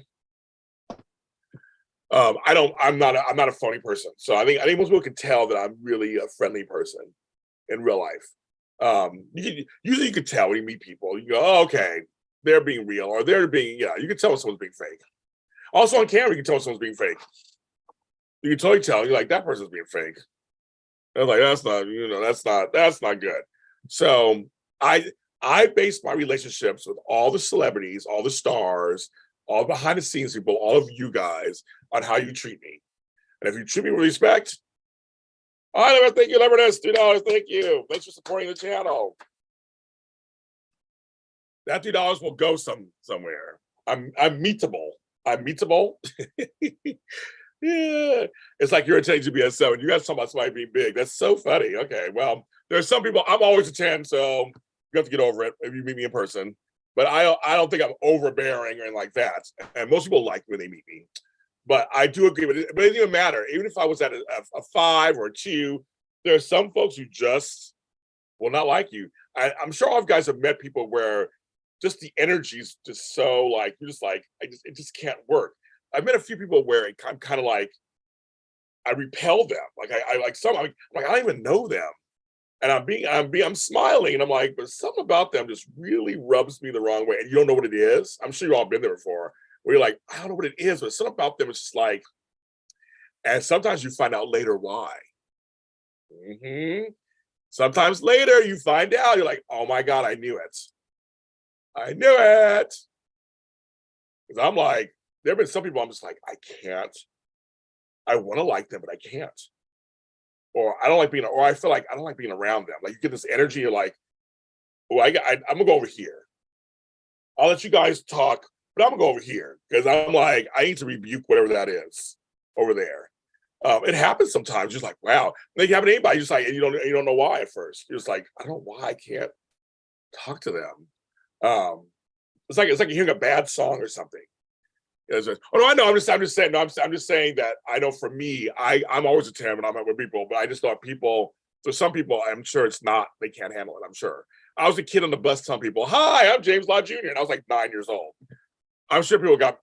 I'm not a phony person. So I think most people can tell that I'm really a friendly person in real life. Usually you can tell when you meet people. You go, oh, okay, they're being real, or they're being, you can tell when someone's being fake. Also on camera, you can tell someone's being fake. You can totally tell. You're like, that person's being fake. I was like, that's not good. So I base my relationships with all the celebrities, all the stars, all behind the scenes people, all of you guys on how you treat me. And if you treat me with respect, I never thank you, never this, $3. Thank you. Thanks for supporting the channel. That $3 will go somewhere. I'm meetable. I'm meetable. Yeah. It's like you're a 10 GBS 7. You guys talking about somebody being big. That's so funny. Okay. Well, there's some people, I'm always a 10, so you have to get over it if you meet me in person. But I don't think I'm overbearing or anything like that. And most people like when they meet me. But I do agree with it. But it doesn't even matter. Even if I was at a 5 or a 2, there are some folks who just will not like you. I'm sure all of you guys have met people where just the energy is just so like, you're just like, it just can't work. I've met a few people where I'm kind of like, I repel them. Like I like some, I'm like, I don't even know them. And I'm smiling and I'm like, but something about them just really rubs me the wrong way. And you don't know what it is. I'm sure you've all been there before, where you're like, I don't know what it is, but something about them is just like, and sometimes you find out later why. Sometimes later you find out, you're like, oh my God, I knew it. I knew it. Because I'm like, there have been some people I'm just like, I can't. I want to like them, but I can't. Or I don't like being, or I feel like I don't like being around them. Like you get this energy, you're like, oh, I'm gonna go over here. I'll let you guys talk, but I'm gonna go over here because I'm like, I need to rebuke whatever that is over there. It happens sometimes. Just like, wow. They happen to anybody. Just like, and you don't know why at first. You're just like, I don't know why I can't talk to them. It's like hearing a bad song or something. Just, oh no, I know. I'm just saying. No, I'm just saying that I know for me, I'm always a 10 when I'm with people, but I just thought people. For some people, I'm sure it's not. They can't handle it. I'm sure. I was a kid on the bus telling people, "Hi, I'm James Lott Jr." and I was like 9 years old. I'm sure people got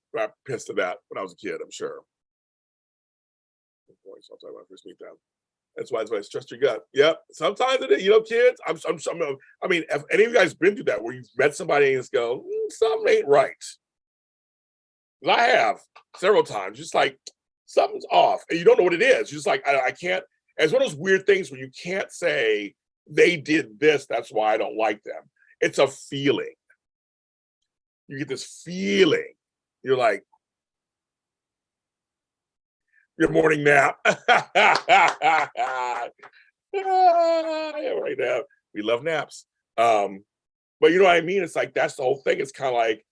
pissed at that when I was a kid. I'm sure. I'll talk about first meet them. That's why it's trust your gut. Yep. Sometimes it is, kids. I mean, if any of you guys been through that where you've met somebody and just go, something ain't right. I have several times, just like something's off, and you don't know what it is. You're just like, I can't. It's one of those weird things where you can't say they did this. That's why I don't like them. It's a feeling. You get this feeling. You're like, your morning nap. Yeah, right now, we love naps. But you know what I mean? It's like that's the whole thing. It's kind of like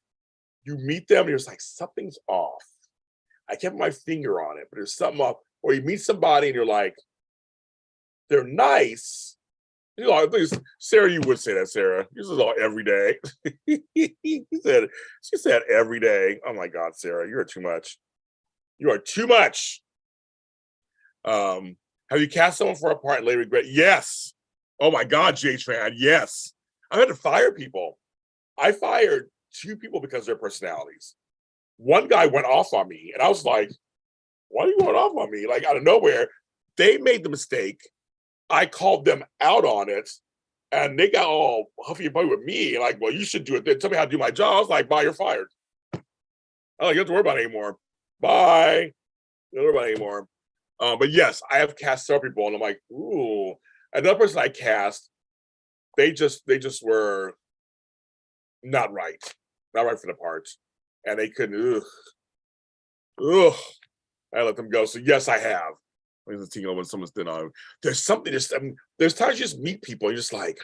you meet them and you're just like, something's off. I kept my finger on it, but there's something off. Or you meet somebody and you're like, they're nice. Sarah, you would say that, Sarah. This is all every day. She said every day. Oh my God, Sarah, you're too much. You are too much. Have you cast someone for a part and later regret? Yes. Oh my God, J-Tran, yes. I had to fire people. I fired 2 people because of their personalities. One guy went off on me, and I was like, why are you going off on me? Like out of nowhere, they made the mistake. I called them out on it, and they got all huffy and puffy with me. Like, well, you should do it. Then tell me how to do my job. I was like, bye, you're fired. I'm like, you don't have to worry about it anymore. Bye. You don't worry about it anymore. But yes, I have cast several people, and I'm like, ooh. Another person I cast, they just were not right for the part, and they couldn't. I let them go. So yes, I have. When someone's done on, there's something. There's times you just meet people, and you're just like,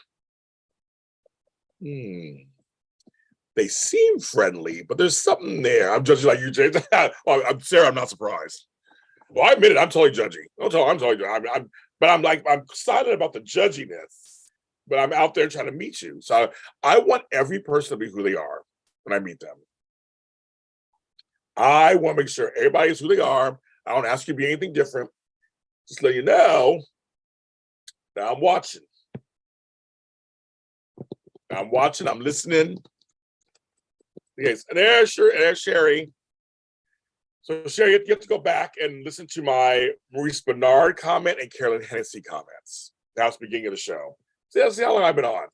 they seem friendly, but there's something there. I'm judging like you, James. I'm Sarah. I'm not surprised. Well, I admit it. I'm totally judging. I'm totally judging. I'm silent about the judginess, but I'm out there trying to meet you. So I want every person to be who they are when I meet them. I want to make sure everybody is who they are. I don't ask you to be anything different. Just let you know that I'm watching. I'm watching. I'm listening. Yes, and there's Sherry. So Sherry, you have to go back and listen to my Maruice Bernard comment and Carolyn Hennsey comments. That was the beginning of the show. See how long I've been on.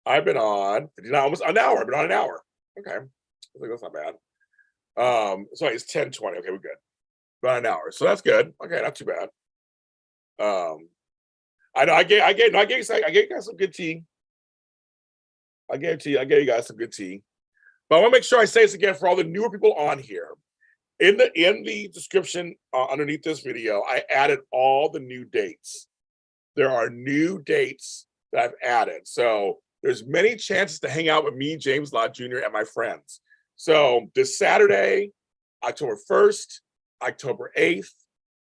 I've been on almost an hour. I've been on an hour. Okay. I think that's not bad. Sorry, it's 10:20. Okay, we're good. About an hour, so that's good. Okay, not too bad. I know I gave you guys some good tea. I gave you guys some good tea. But I want to make sure I say this again for all the newer people on here. In the description underneath this video, I added all the new dates. There are new dates that I've added. So there's many chances to hang out with me, James Lott Jr., and my friends. So this Saturday, October 1st, October 8th,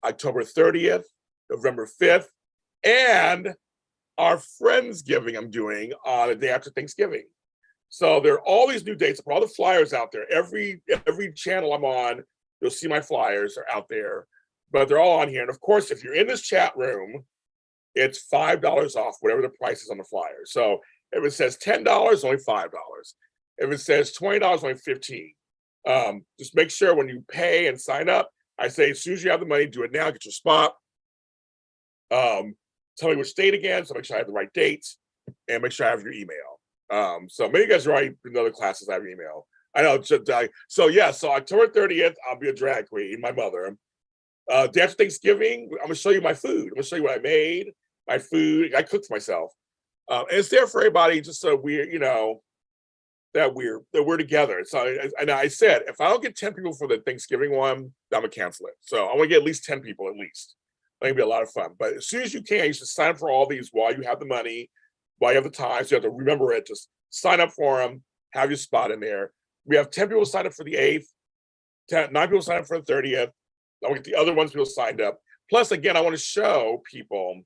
October 30th, November 5th, and our Friendsgiving I'm doing on the day after Thanksgiving. So there are all these new dates for all the flyers out there. Every channel I'm on, you'll see my flyers are out there, but they're all on here. And of course, if you're in this chat room, it's $5 off whatever the price is on the flyer. So if it says $10, only $5. If it says $20, only $15. Just make sure when you pay and sign up, I say as soon as you have the money, do it now, get your spot. Tell me which date again, so make sure I have the right dates, and make sure I have your email. So many of you guys are already in other classes, I have your email. I know. So yeah, so October 30th, I'll be a drag queen, my mother. Day after Thanksgiving, I'm gonna show you my food. I'm gonna show you what I made, my food. I cooked myself. And it's there for everybody, just so we're, that we're together. So and I said, if I don't get 10 people for the Thanksgiving one, I'm gonna cancel it. So I want to get at least 10 people at least. It's gonna be a lot of fun. But as soon as you can, you should sign up for all these while you have the money, while you have the time. So you have to remember it. Just sign up for them, have your spot in there. We have 10 people signed up for the 8th, 9 people signed up for the 30th. I want to get the other ones people signed up. Plus, again, I want to show people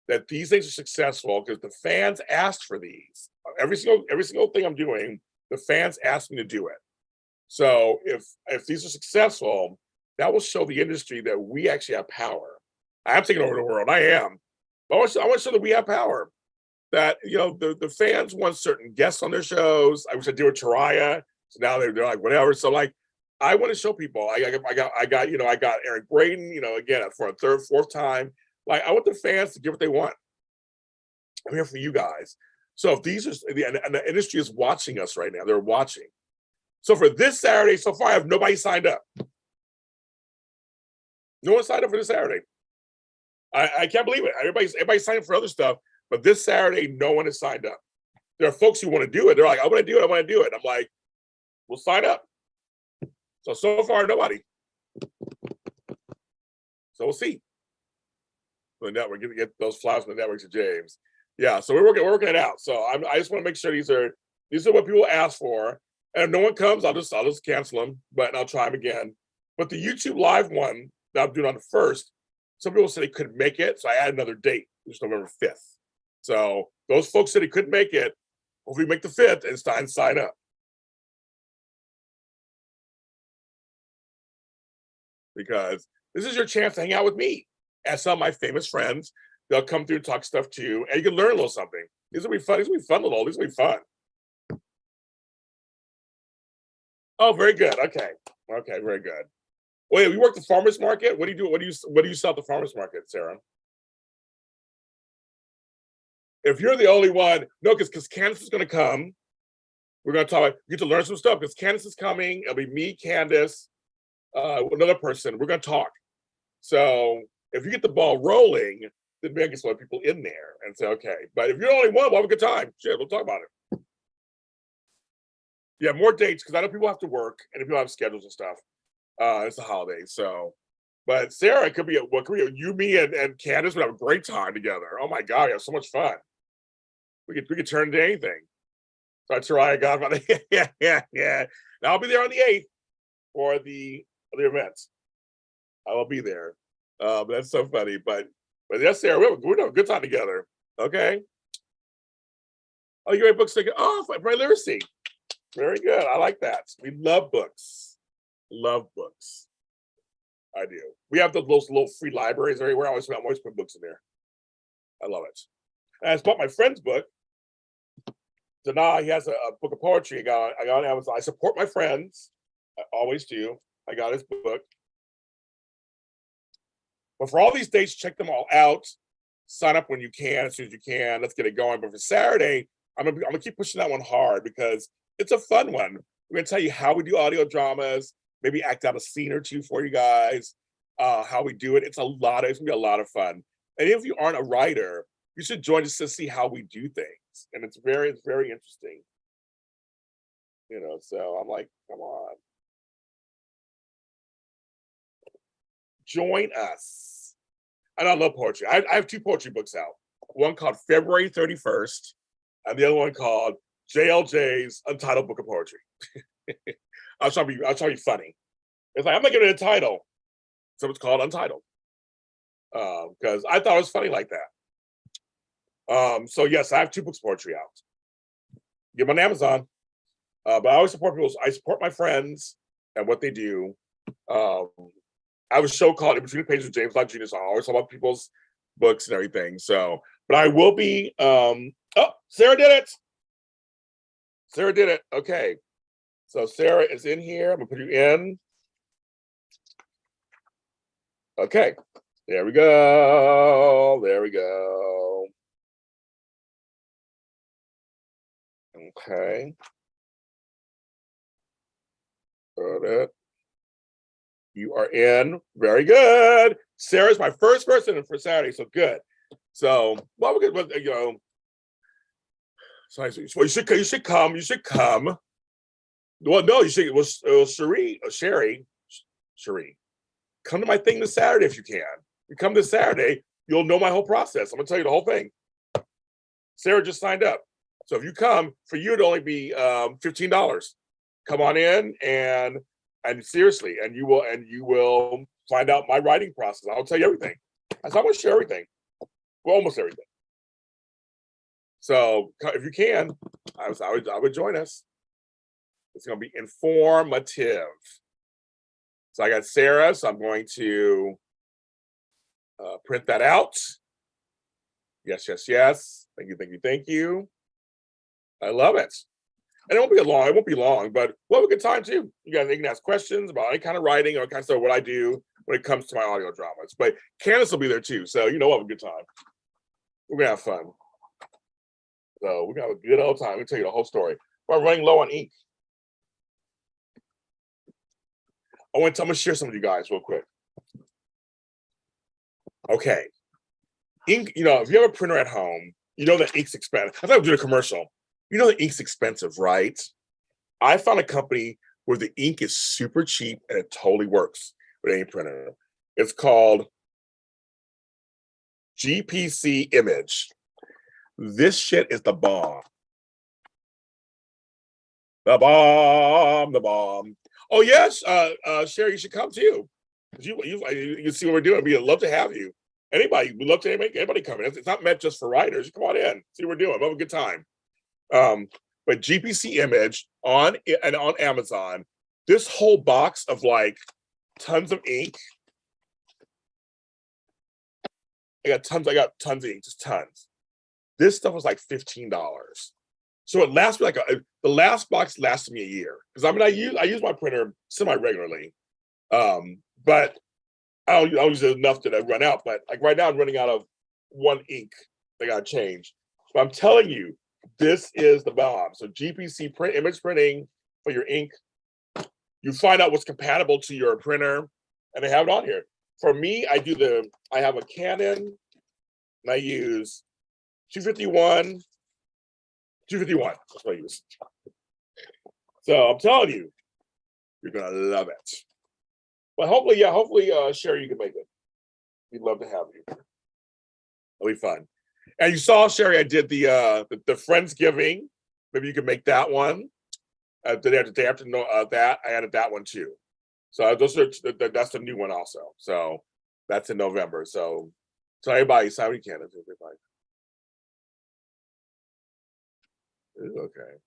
that these things are successful because the fans asked for these. Every single thing I'm doing, the fans asked me to do it. So if these are successful, that will show the industry that we actually have power. I am taking over the world. I am. But I want to show that we have power. That the fans want certain guests on their shows. I wish I did with Chariah. So now they're like whatever. So like I want to show people. I got Eric Braden. Again for a third, fourth time. Like I want the fans to get what they want. I'm here for you guys. So if these are and the industry is watching us right now, they're watching. So for this Saturday, so far I have nobody signed up. No one signed up for this Saturday. I can't believe it. Everybody signed up for other stuff, but this Saturday, no one has signed up. There are folks who want to do it. They're like, I want to do it. I want to do it. I'm like, we'll sign up. So far, nobody. So we'll see. The network, get those flyers from the network to James. Yeah, so we're working it out. So I just want to make sure these are what people ask for. And if no one comes, I'll just cancel them. But I'll try them again. But the YouTube live one that I'm doing on the 1st, some people said they couldn't make it, so I added another date, which is November 5th. So those folks said they couldn't make it. Hopefully make the 5th and sign up. Because this is your chance to hang out with me and some of my famous friends. They'll come through and talk stuff too, and you can learn a little something. These will be fun. These will be fun. These will be fun. Oh, very good. Okay, very good. Wait, we work the farmers market. What do you do? What do you sell at the farmers market, Sarah? If you're the only one, no, because Candace is going to come. We're going to talk. You get to learn some stuff because Candace is coming. It'll be me, Candace, another person. We're going to talk. So if you get the ball rolling, then maybe get some other people in there and say, okay. But if you're the only one, we'll have a good time. Shit, we'll talk about it. Yeah, more dates because I know people have to work and people have schedules and stuff. It's the holidays, so. But Sarah, it could be you, me, and Candace would have a great time together. Oh my God, we have so much fun. We could turn into anything. So Chariah got about yeah. Now I'll be there on the 8th for the events. I will be there. But that's so funny. But yes, Sarah, we're having a good time together. Okay. Oh, you write books together. Oh, my literacy. Very good. I like that. We love books. Love books. I do. We have those little free libraries everywhere. I'm always putting books in there. I love it. And I just bought my friend's book. Dana, he has a book of poetry. I got on Amazon. I support my friends. I always do. I got his book. But for all these dates, check them all out. Sign up when you can, as soon as you can. Let's get it going. But for Saturday, I'm gonna keep pushing that one hard because it's a fun one. We're gonna tell you how we do audio dramas, maybe act out a scene or two for you guys, how we do it. It's gonna be a lot of fun. And if you aren't a writer, you should join us to see how we do things. And it's very interesting. You know, so I'm like, come on. Join us. And I love poetry. I have 2 poetry books out. One called February 31st, and the other one called JLJ's Untitled Book of Poetry. I'll try to be funny. It's like, I'm not giving it a title. So it's called Untitled. Because I thought it was funny like that. So yes, I have 2 books of poetry out. Get them on Amazon. But I always support people. I support my friends and what they do. I have a show called In Between the Pages with James Lott Jr., so I always talk about people's books and everything. So, but I will be, oh, Sarah did it. Sarah did it. Okay. So Sarah is in here. I'm gonna put you in. Okay. There we go. There we go. Okay. Got it. You are in. Very good. Sarah's my first person for Saturday, so good. So, well, we're good. You know, so you should come. You should come. Well, no, you should. It was Sherry. Come to my thing this Saturday if you can. You come this Saturday, you'll know my whole process. I'm gonna tell you the whole thing. Sarah just signed up, so if you come, for you it'll only be $15. Come on in and seriously, and you will find out my writing process. I'll tell you everything. I'm gonna share everything. Well, almost everything. So if you can, I would join us. It's gonna be informative. So I got Sarah, so I'm going to print that out. Yes. Thank you. I love it. And it won't be long, but we'll have a good time too. You guys can ask questions about any kind of writing or kind of stuff, what I do when it comes to my audio dramas. But Candace will be there too, so you know we'll have a good time. We're gonna have fun. So we're gonna have a good old time. Let me tell you the whole story. We're running low on ink. I'm gonna share some with you guys real quick. Okay. Ink, you know, if you have a printer at home, you know that ink's expensive. I thought I was doing a commercial. You know the ink's expensive, right? I found a company where the ink is super cheap and it totally works with any printer. It's called GPC Image. This shit is the bomb. The bomb. Oh yes, Sherry, you should come too. You see what we're doing. We'd love to have you. Anybody, we'd love to make anybody come in. It's not meant just for writers. Come on in, see what we're doing. We'll have a good time. But GPC Image on Amazon, this whole box of like tons of ink. I got tons of ink, just tons. This stuff was like $15. So it lasts me the last box lasted me a year. Because I use my printer semi-regularly. But I don't use it enough that I run out. But like right now I'm running out of one ink that I gotta change. But I'm telling you, this is the bomb. So GPC image printing for your ink. You find out what's compatible to your printer, and they have it on here. For me, I have a Canon, and I use 251. That's what I use. So I'm telling you, you're gonna love it. But hopefully, Sherry, you can make it. We'd love to have you. It'll be fun. And you saw, Sherry, I did the Friendsgiving. Maybe you can make that one. The day after that, I added that one too. So that's the new one also. So that's in November. So everybody, sign what you can. Everybody. It's okay.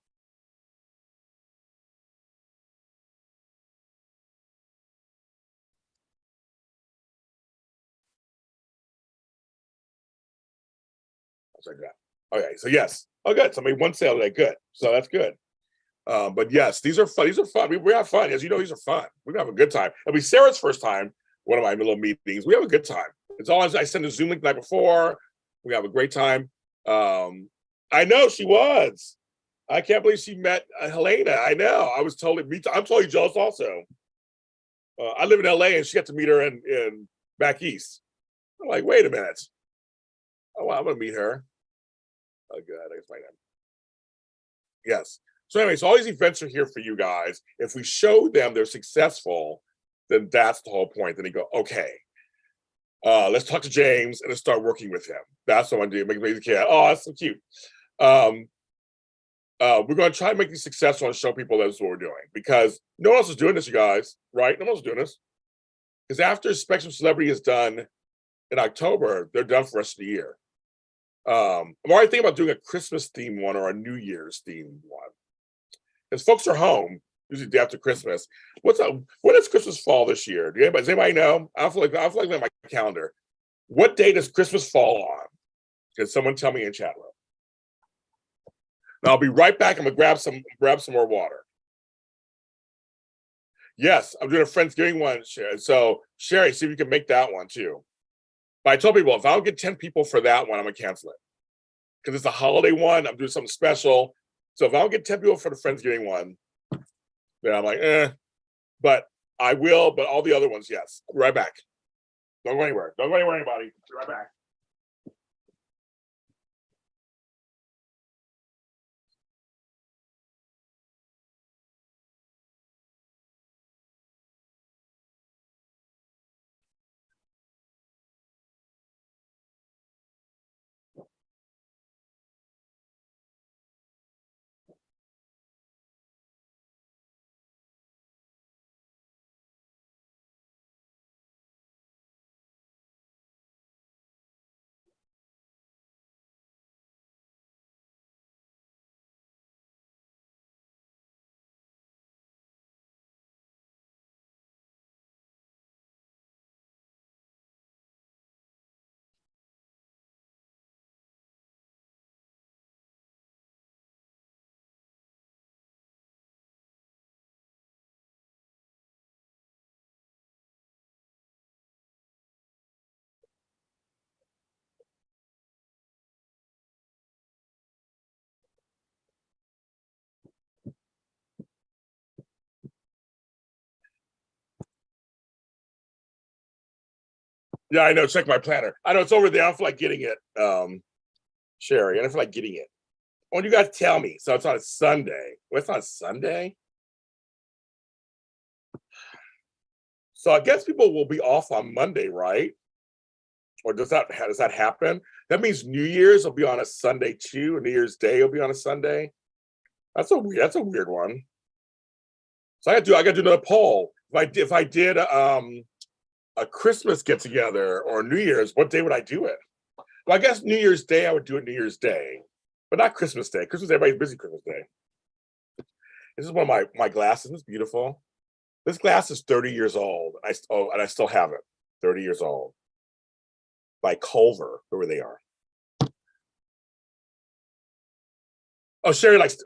Like that. Okay, so yes. Oh, good. So I made one sale today. Good. So that's good. But yes, these are fun. These are fun. We have fun. As you know, these are fun. We're gonna have a good time. It'll be Sarah's first time, one of my little meetings. We have a good time. It's always I send a Zoom link the night before. We have a great time. I know she was. I can't believe she met Helena. I know. I was totally. I'm totally jealous. Also, I live in LA, and she got to meet her in back east. I'm like, wait a minute. Oh, well, I'm gonna meet her. Oh, good. I can find them. Yes. So anyway, so all these events are here for you guys. If we show them they're successful, then that's the whole point. Then they go, okay, let's talk to James and let's start working with him. That's what I want to do. Make the kid. Oh, that's so cute. We're going to try to make these successful and show people that's what we're doing, because no one else is doing this, you guys, right? No one else is doing this. Because after Spectrum Celebrity is done in October, they're done for the rest of the year. I'm already thinking about doing a Christmas theme one or a New Year's theme one. Because folks are home usually day after Christmas. What's up? When does Christmas fall this year? Does anybody know? I feel like on my calendar. What day does Christmas fall on? Can someone tell me in chat room? Now I'll be right back. I'm gonna grab some more water. Yes, I'm doing a Friendsgiving one. So Sherry, see if you can make that one too. But I told people if I don't get 10 people for that one, I'm gonna cancel it. Because it's a holiday one. I'm doing something special. So if I don't get 10 people for the Friendsgiving one, then I'm like, But I will, but all the other ones, yes. Right back. Don't go anywhere. Don't go anywhere, anybody. Be right back. Yeah, I know. Check my planner. I know it's over there. I don't feel like getting it, Sherry. I don't feel like getting it. Oh, you guys tell me. So it's on a Sunday. Well, it's on a Sunday. So I guess people will be off on Monday, right? Or does that happen? That means New Year's will be on a Sunday too, and New Year's Day will be on a Sunday. That's a weird one. So I gotta do another poll. If I did a Christmas get together or New Year's, what day would I do it? Well, I guess New Year's Day I would do it New Year's Day, but not Christmas Day. Christmas Day, everybody's busy Christmas Day. This is one of my glasses. It's beautiful. This glass is 30 years old. And I still have it. 30 years old. By Culver, whoever they are. Oh, Sherry likes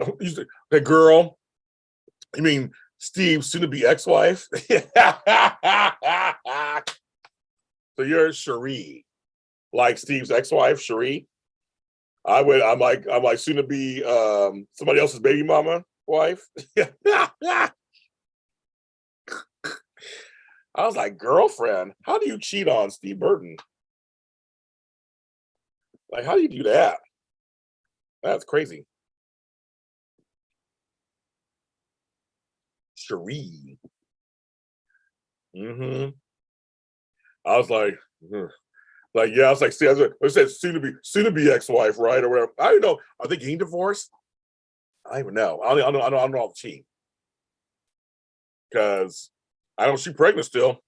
the girl. You mean Steve's soon-to-be ex-wife? So you're Cherie, like Steve's ex-wife, Cherie. I'm like soon-to-be somebody else's baby mama wife. I was like, girlfriend, how do you cheat on Steve Burton? Like, how do you do that? That's crazy. Cherie. Mm-hmm. I was like, yeah, I was like, see, I said soon to be ex-wife, right? Or whatever. I don't know. Are they getting divorced? I don't even know. I don't know all the tea. Because I don't she's pregnant still.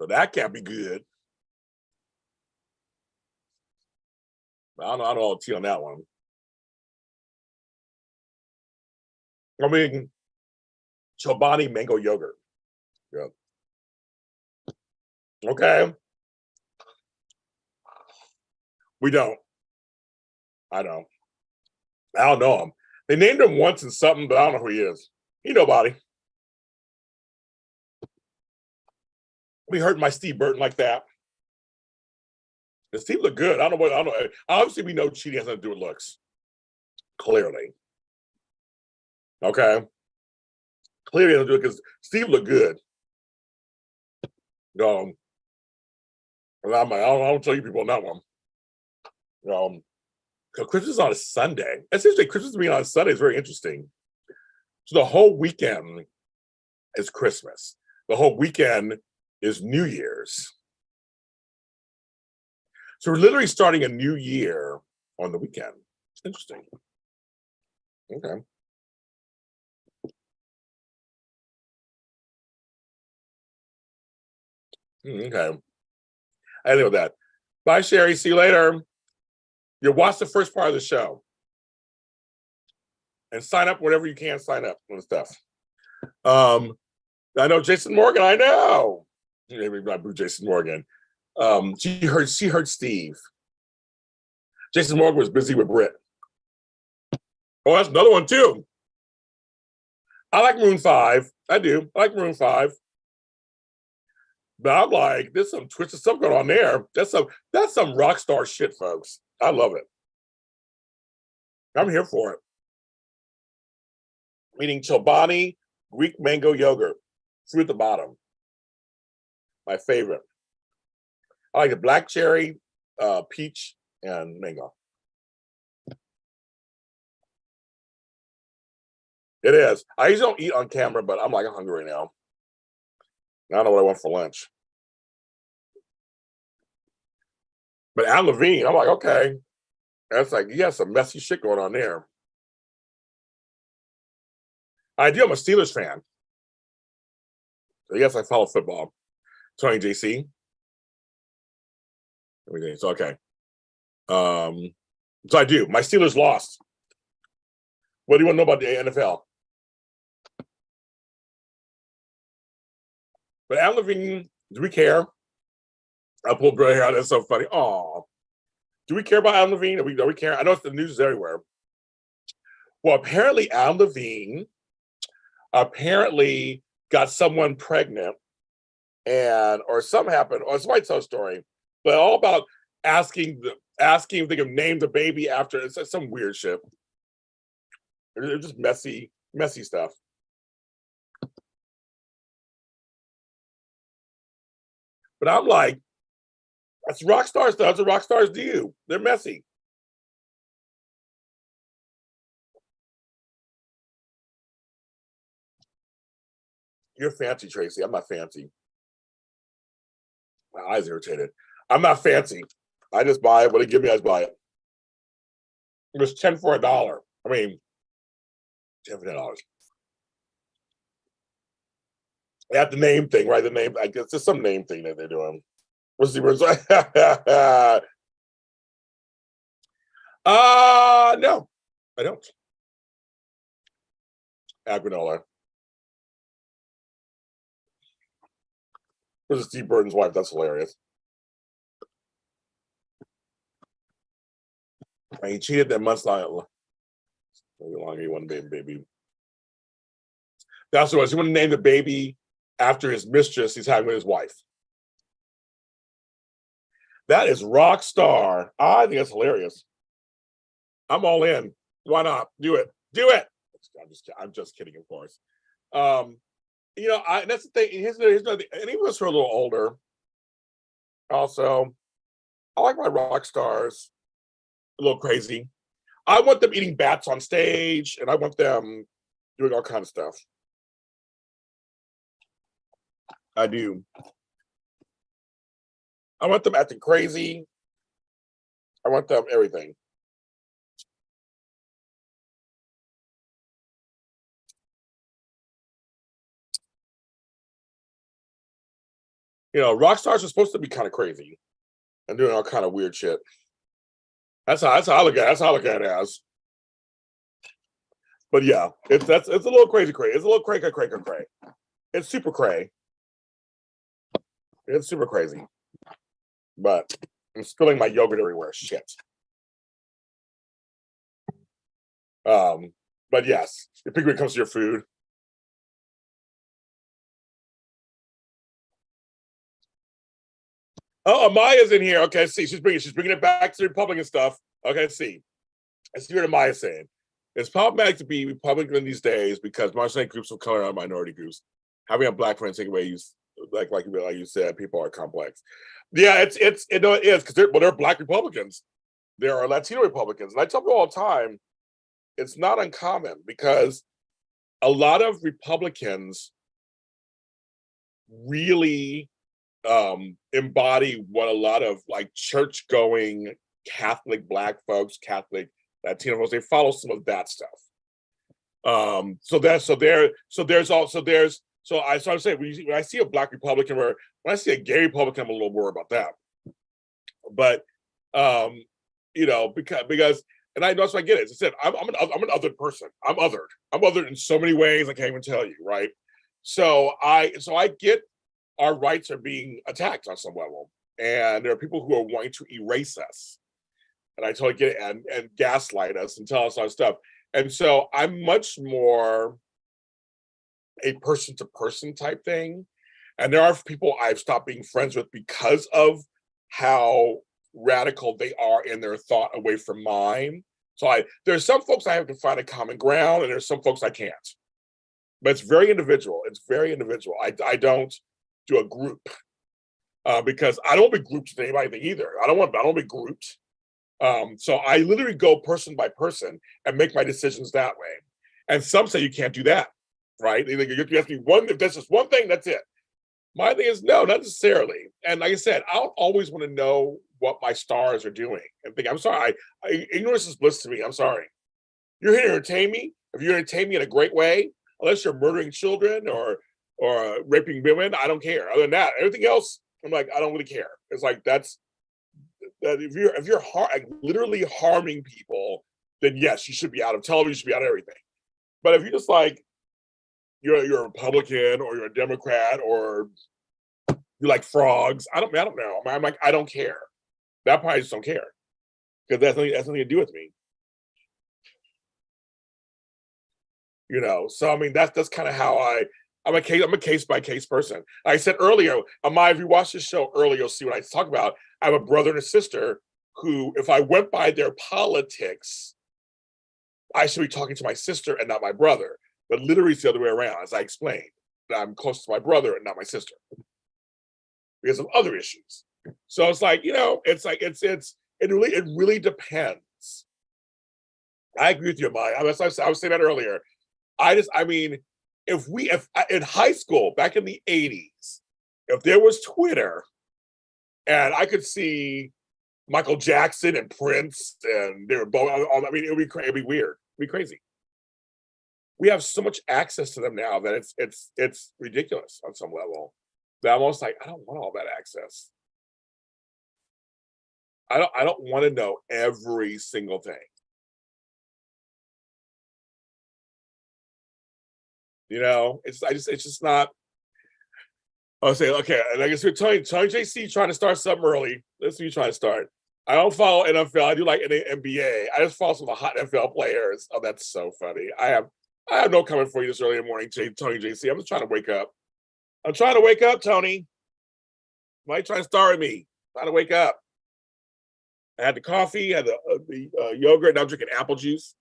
So that can't be good. I don't know all the tea on that one. I mean, Chobani mango yogurt. Yeah. Okay. We don't. I don't know him. They named him once in something, but I don't know who he is. He nobody. We hurt my Steve Burton like that. Does Steve look good? I don't know. Obviously, we know cheating has nothing to do with looks. Clearly. Okay. Clearly they'll do it because Steve looked good. And I'm like, I don't tell you people on that one. Because Christmas is on a Sunday. Essentially, Christmas being on a Sunday is very interesting. So the whole weekend is Christmas. The whole weekend is New Year's. So we're literally starting a new year on the weekend. It's interesting. Okay. Okay. I know that. Bye, Sherry. See you later. You watch the first part of the show. And sign up whatever you can sign up and stuff. I know Jason Morgan. I know. Maybe not Jason Morgan. She heard Steve. Jason Morgan was busy with Brit. Oh, that's another one too. I like Maroon 5. I do. I like Maroon 5. But I'm like, there's some twisted stuff going on there. That's some rock star shit, folks. I love it. I'm here for it. Eating Chobani Greek mango yogurt. Fruit at the bottom. My favorite. I like the black cherry, peach, and mango. It is. I usually don't eat on camera, but I'm like hungry now. I don't know what I want for lunch. But Al Levine, I'm like, okay. That's like, you got some messy shit going on there. I do. I'm a Steelers fan. So yes, I follow football. Tony JC. Everything's okay. So I do. My Steelers lost. What do you want to know about the NFL? But Al Levine, do we care? I pulled gray hair out. That's so funny. Oh, do we care about Al Levine? Do we care? I know it's the news is everywhere. Well, apparently Al Levine got someone pregnant, or something happened, or somebody tell a story, but all about asking if they can name the baby after. It's some weird shit. It's just messy stuff. But I'm like, that's rock star stuff. That's what rock stars do. They're messy. You're fancy, Tracy. I'm not fancy. My eyes irritated. I'm not fancy. I just buy it. What they give me, I just buy it. It was 10 for $1. I mean, 10 for $10. They have the name thing, right? The name, I guess there's some name thing that they're doing. What's the word? No, I don't. Agranola. This is Steve Burton's wife. That's hilarious. And he cheated that months long. Maybe longer. He wanted baby. That's what it was. He wanted to name the baby after his mistress he's having with his wife. That is rock star. I think that's hilarious. I'm all in. Why not? Do it. Do it. I'm just kidding, of course. That's the thing. Here's another thing. Any of us who are a little older, also, I like my rock stars a little crazy. I want them eating bats on stage, and I want them doing all kinds of stuff. I do. I want them acting crazy. I want them everything. Rock stars are supposed to be kind of crazy and doing all kind of weird shit. That's how I look at it. That's how I look at it as. But yeah, it's a little crazy. It's a little cray. It's super cray. It's super crazy. But I'm spilling my yogurt everywhere. Shit. But yes, particularly when it comes to your food. Oh, Amaya's in here. Okay, see, she's bringing it back to the Republican stuff. Okay, let's see what Amaya's saying. It's problematic to be Republican these days because marginalized groups of color are minority groups. Having a black friend take away use like you said, people are complex. Yeah, it is because they're black Republicans. There are Latino Republicans, and I tell people all the time, it's not uncommon because a lot of Republicans really embody what a lot of like church-going Catholic Black folks, Catholic Latino folks, they follow some of that stuff. So I'm saying when I see a Black Republican, or when I see a gay Republican, I'm a little worried about that. But because and I know, so I get it. As I said, I'm an othered person. I'm othered in so many ways I can't even tell you, right? So I get our rights are being attacked on some level, and there are people who are wanting to erase us, and I totally get it, and gaslight us and tell us all this stuff. And so I'm much more a person-to-person type thing, and there are people I've stopped being friends with because of how radical they are in their thought away from mine. So there's some folks I have to find a common ground, and there's some folks I can't. But it's very individual. I don't do a group because I don't be grouped with anybody either. I don't be grouped. So I literally go person by person and make my decisions that way. And some say you can't do that, right? You have to be one. If that's just one thing, that's it. My thing is no, not necessarily. And like I said, I don't always want to know what my stars are doing and think, I'm sorry, ignorance is bliss to me. I'm sorry. You're here to entertain me. If you entertain me in a great way, unless you're murdering children or raping women, I don't care. Other than that, everything else, I'm like, I don't really care. It's like that if you're literally harming people, then yes, you should be out of television, you should be out of everything. But if you're just like you're a Republican or you're a Democrat or you like frogs, I don't know. I'm like, I don't care. That part I just don't care because that's nothing to do with me. So I mean that's kind of how I'm a case by case person. Like I said earlier, if you watch this show earlier, you'll see what I talk about. I have a brother and a sister who, if I went by their politics, I should be talking to my sister and not my brother. But literally it's the other way around, as I explained. I'm close to my brother and not my sister because of other issues. So it's like, it really depends. I agree with you, Maya. I was saying that earlier. If in high school back in the 80s, if there was Twitter and I could see Michael Jackson and Prince and they were both, it would be weird. It'd be crazy. We have so much access to them now that it's ridiculous on some level. That I'm almost like, I don't want all that access. I don't want to know every single thing. It's just not. I'll say, okay, and I guess we're Tony JC trying to start something early. Let's see you trying to start. I don't follow NFL. I do like NBA. I just follow some of the hot NFL players. Oh, that's so funny. I have no comment for you this early in the morning, Tony JC. I'm just trying to wake up. I'm trying to wake up, Tony. Why are you trying to start with me? I'm trying to wake up. I had the coffee, had the yogurt, now I'm drinking apple juice.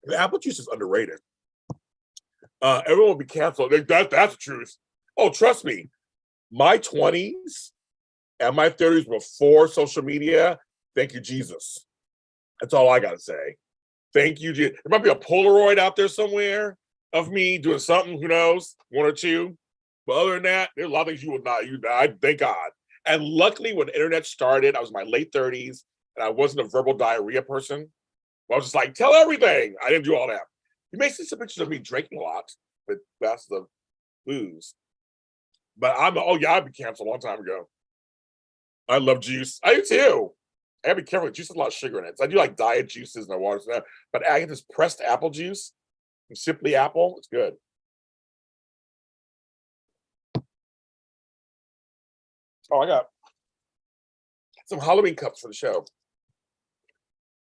The apple juice is underrated. Everyone will be canceled. That's the truth. Oh, trust me. My 20s and my 30s before social media, thank you, Jesus. That's all I got to say. Thank you, Jesus. There might be a Polaroid out there somewhere of me doing something, who knows, one or two. But other than that, there's a lot of things you would not, thank God. And luckily, when the internet started, I was in my late 30s, and I wasn't a verbal diarrhea person. I was just like, tell everything. I didn't do all that. You may see some pictures of me drinking a lot, but that's the booze. But I'd be canceled a long time ago. I love juice. I do too. I gotta be careful. Juice has a lot of sugar in it. So I do like diet juices and water stuff. But I get this pressed apple juice from Simply Apple. It's good. Oh, I got some Halloween cups for the show.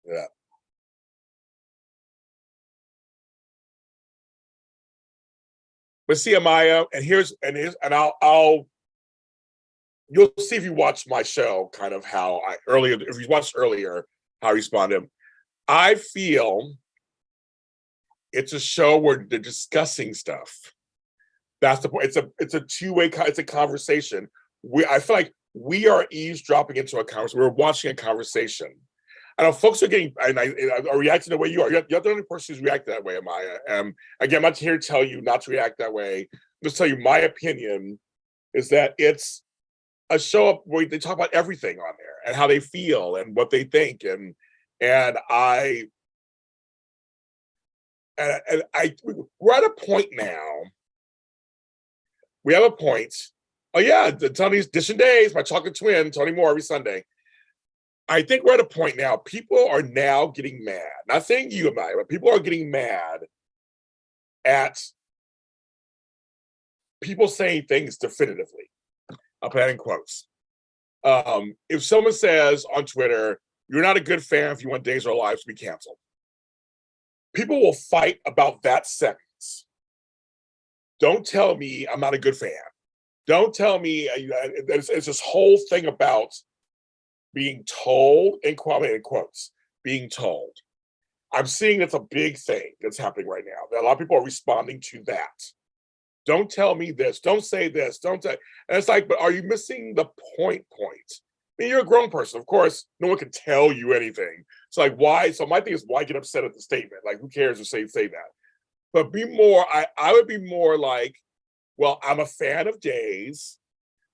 Yeah. But see, Amaya, and I'll you'll see if you watch my show, kind of how if you watched earlier, how I responded. I feel it's a show where they're discussing stuff. That's the point. It's a two-way, it's a conversation. I feel like we are eavesdropping into a conversation. We're watching a conversation. I know folks are getting, are reacting the way you are. You're the only person who's reacting that way, Amaya. Again, I'm not here to tell you not to react that way. Just tell you my opinion is that it's a show where they talk about everything on there and how they feel and what they think. And we're at a point now. We have a point. Oh yeah, Tony's Dishing Days, my chocolate twin, Tony Moore every Sunday. I think we're at a point now. People are now getting mad. Not saying you and I, but people are getting mad at people saying things definitively. I'll put that in quotes. If someone says on Twitter, "You're not a good fan if you want Days of Our Lives to be canceled," people will fight about that sentence. Don't tell me I'm not a good fan. Don't tell me it's this whole thing about being told, in quotes, being told. I'm seeing that's a big thing that's happening right now. That a lot of people are responding to that. Don't tell me this. Don't say this. Don't say. And it's like, but are you missing the point? I mean, you're a grown person. Of course, no one can tell you anything. So like, why? So my thing is, why get upset at the statement? Like, who cares to say that? But be more, I would be more like, well, I'm a fan of Days,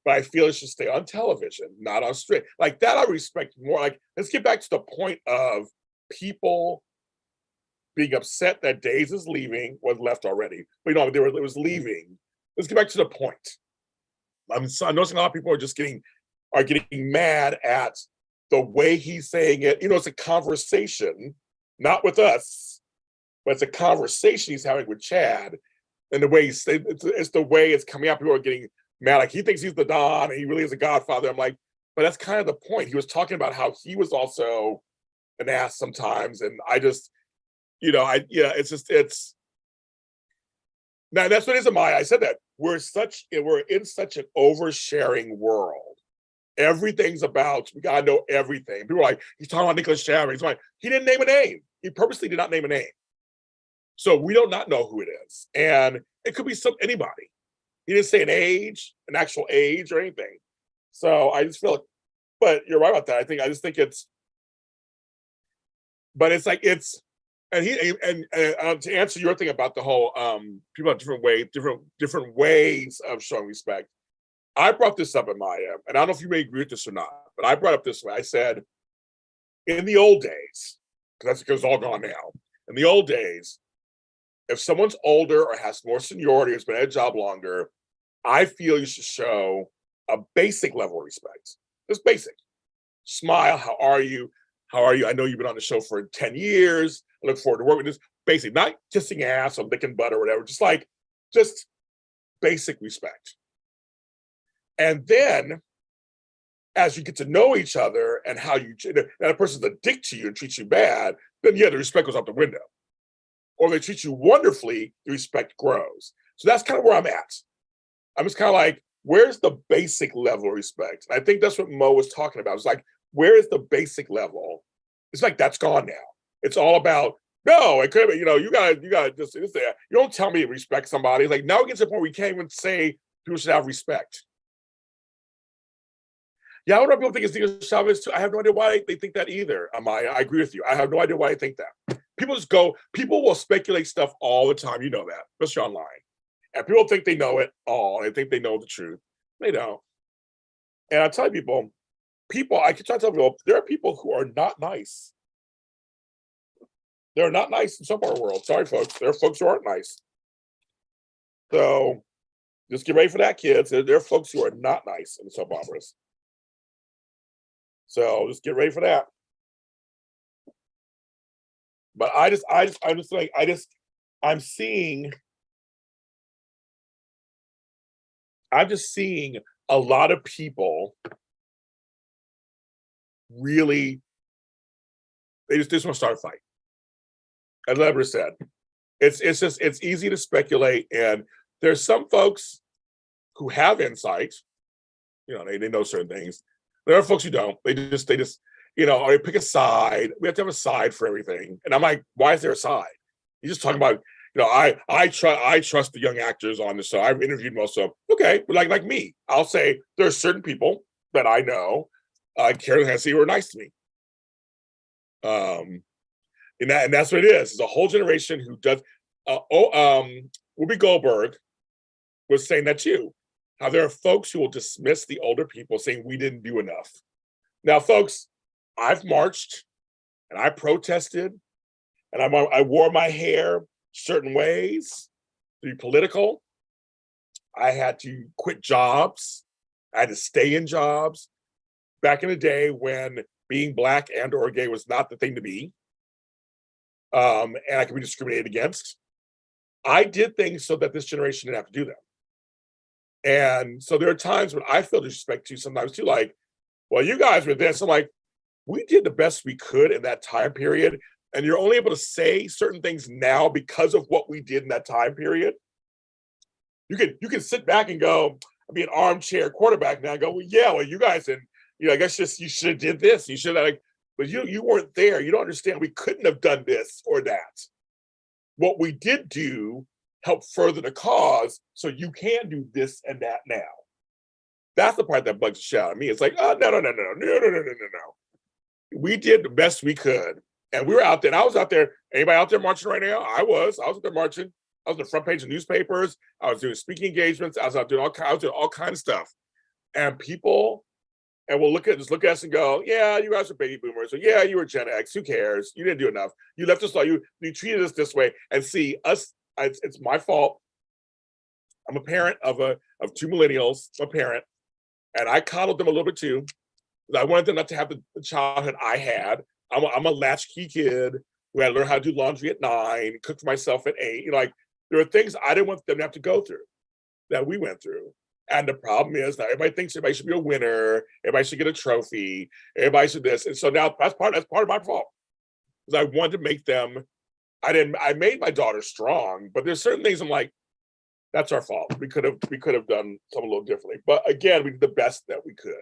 but I feel it should stay on television, not on stream. Like that I respect more. Like, let's get back to the point of people being upset that Days is leaving, was left already. But it was leaving. Let's get back to the point. I'm noticing a lot of people are getting mad at the way he's saying it. It's a conversation, not with us, but it's a conversation he's having with Chad. And the way it's the way it's coming out. People are getting mad. Like he thinks he's the Don and he really is a godfather. I'm like, but that's kind of the point. He was talking about how he was also an ass sometimes. And I just, it's now that's what it is in my, I said that we're in such an oversharing world. Everything's about, we gotta know everything. People are like, he's talking about Nicholas Shaver. He's like, he didn't name a name. He purposely did not name a name. So we do not know who it is. And it could be anybody. He didn't say an actual age or anything. So I just feel like, but you're right about that. I just think it's, but it's like, and to answer your thing about the whole, people have different ways of showing respect. I brought this up in my, and I don't know if you may agree with this or not, but I brought up this way. I said, in the old days, because it's all gone now. In the old days, if someone's older or has more seniority, has been at a job longer, I feel you should show a basic level of respect. Just basic. Smile. How are you? How are you? I know you've been on the show for 10 years. I look forward to working with this. Basic, not kissing ass or licking butt or whatever. Just basic respect. And then, as you get to know each other and how that person's a dick to you and treats you bad, then the respect goes out the window. Or they treat you wonderfully, the respect grows. So that's kind of where I'm at. I'm just kind of like, where's the basic level of respect? And I think that's what Mo was talking about. It's like, where is the basic level? It's like, that's gone now. It's all about, no, it could be, you gotta just, it's there. You don't tell me to respect somebody. It's like, now it gets to the point where we can't even say people should have respect. Yeah, I don't know if people think it's Diego Chavez too. I have no idea why they think that either. I agree with you. I have no idea why they think that. People will speculate stuff all the time. You know that, especially online. And people think they know it all. They think they know the truth. They don't. And I tell people, I can try to tell people, there are people who are not nice. They're not nice in some part of the world. Sorry, folks. There are folks who aren't nice. So just get ready for that, kids. There are folks who are not nice in soap operas. So just get ready for that. But I'm just seeing a lot of people really, they just want to start a fight. As Lever said, it's easy to speculate, and there's some folks who have insight They know certain things. There are folks who don't. They just, or they pick a side. We have to have a side for everything. And I'm like, why is there a side? You're just talking about, I trust the young actors on the show. I've interviewed most of them. Okay, like me, I'll say there are certain people that I know, Carolyn Hennsey, who are nice to me. And that's what it is. It's a whole generation who does. Whoopi Goldberg was saying that too. How there are folks who will dismiss the older people, saying we didn't do enough. Now, folks, I've marched and I protested, and I wore my hair certain ways to be political. I had to quit jobs. I had to stay in jobs back in the day when being Black and or gay was not the thing to be. And I could be discriminated against. I did things so that this generation didn't have to do them. And so there are times when I feel disrespect too, sometimes too, like, well, you guys were this. I'm like, we did the best we could in that time period. And you're only able to say certain things now because of what we did in that time period. You can sit back and go, I'll be an armchair quarterback now and go, well, you guys, and I guess just you should have did this. You should have, but you weren't there. You don't understand. We couldn't have done this or that. What we did do helped further the cause, so you can do this and that now. That's the part that bugs the shit out of me. It's like, oh, no. We did the best we could. And we were out there, and I was out there. Anybody out there marching right now? I was out there marching. I was on the front page of newspapers. I was doing speaking engagements. I was doing all kinds of stuff. And people, will look at us and go, yeah, you guys are baby boomers. Or yeah, you were Gen X. Who cares? You didn't do enough. You left us, you treated us this way. And see, us, it's my fault. I'm a parent of two millennials, a parent, and I coddled them a little bit too. I wanted them not to have the childhood I had. I'm a latchkey kid who had to learn how to do laundry at 9, cook for myself at 8. There are things I didn't want them to have to go through that we went through. And the problem is that everybody thinks everybody should be a winner, everybody should get a trophy, everybody should this. And so now that's part of my fault. Because I wanted to make them, I made my daughter strong, but there's certain things I'm like, that's our fault. We could have done something a little differently. But again, we did the best that we could.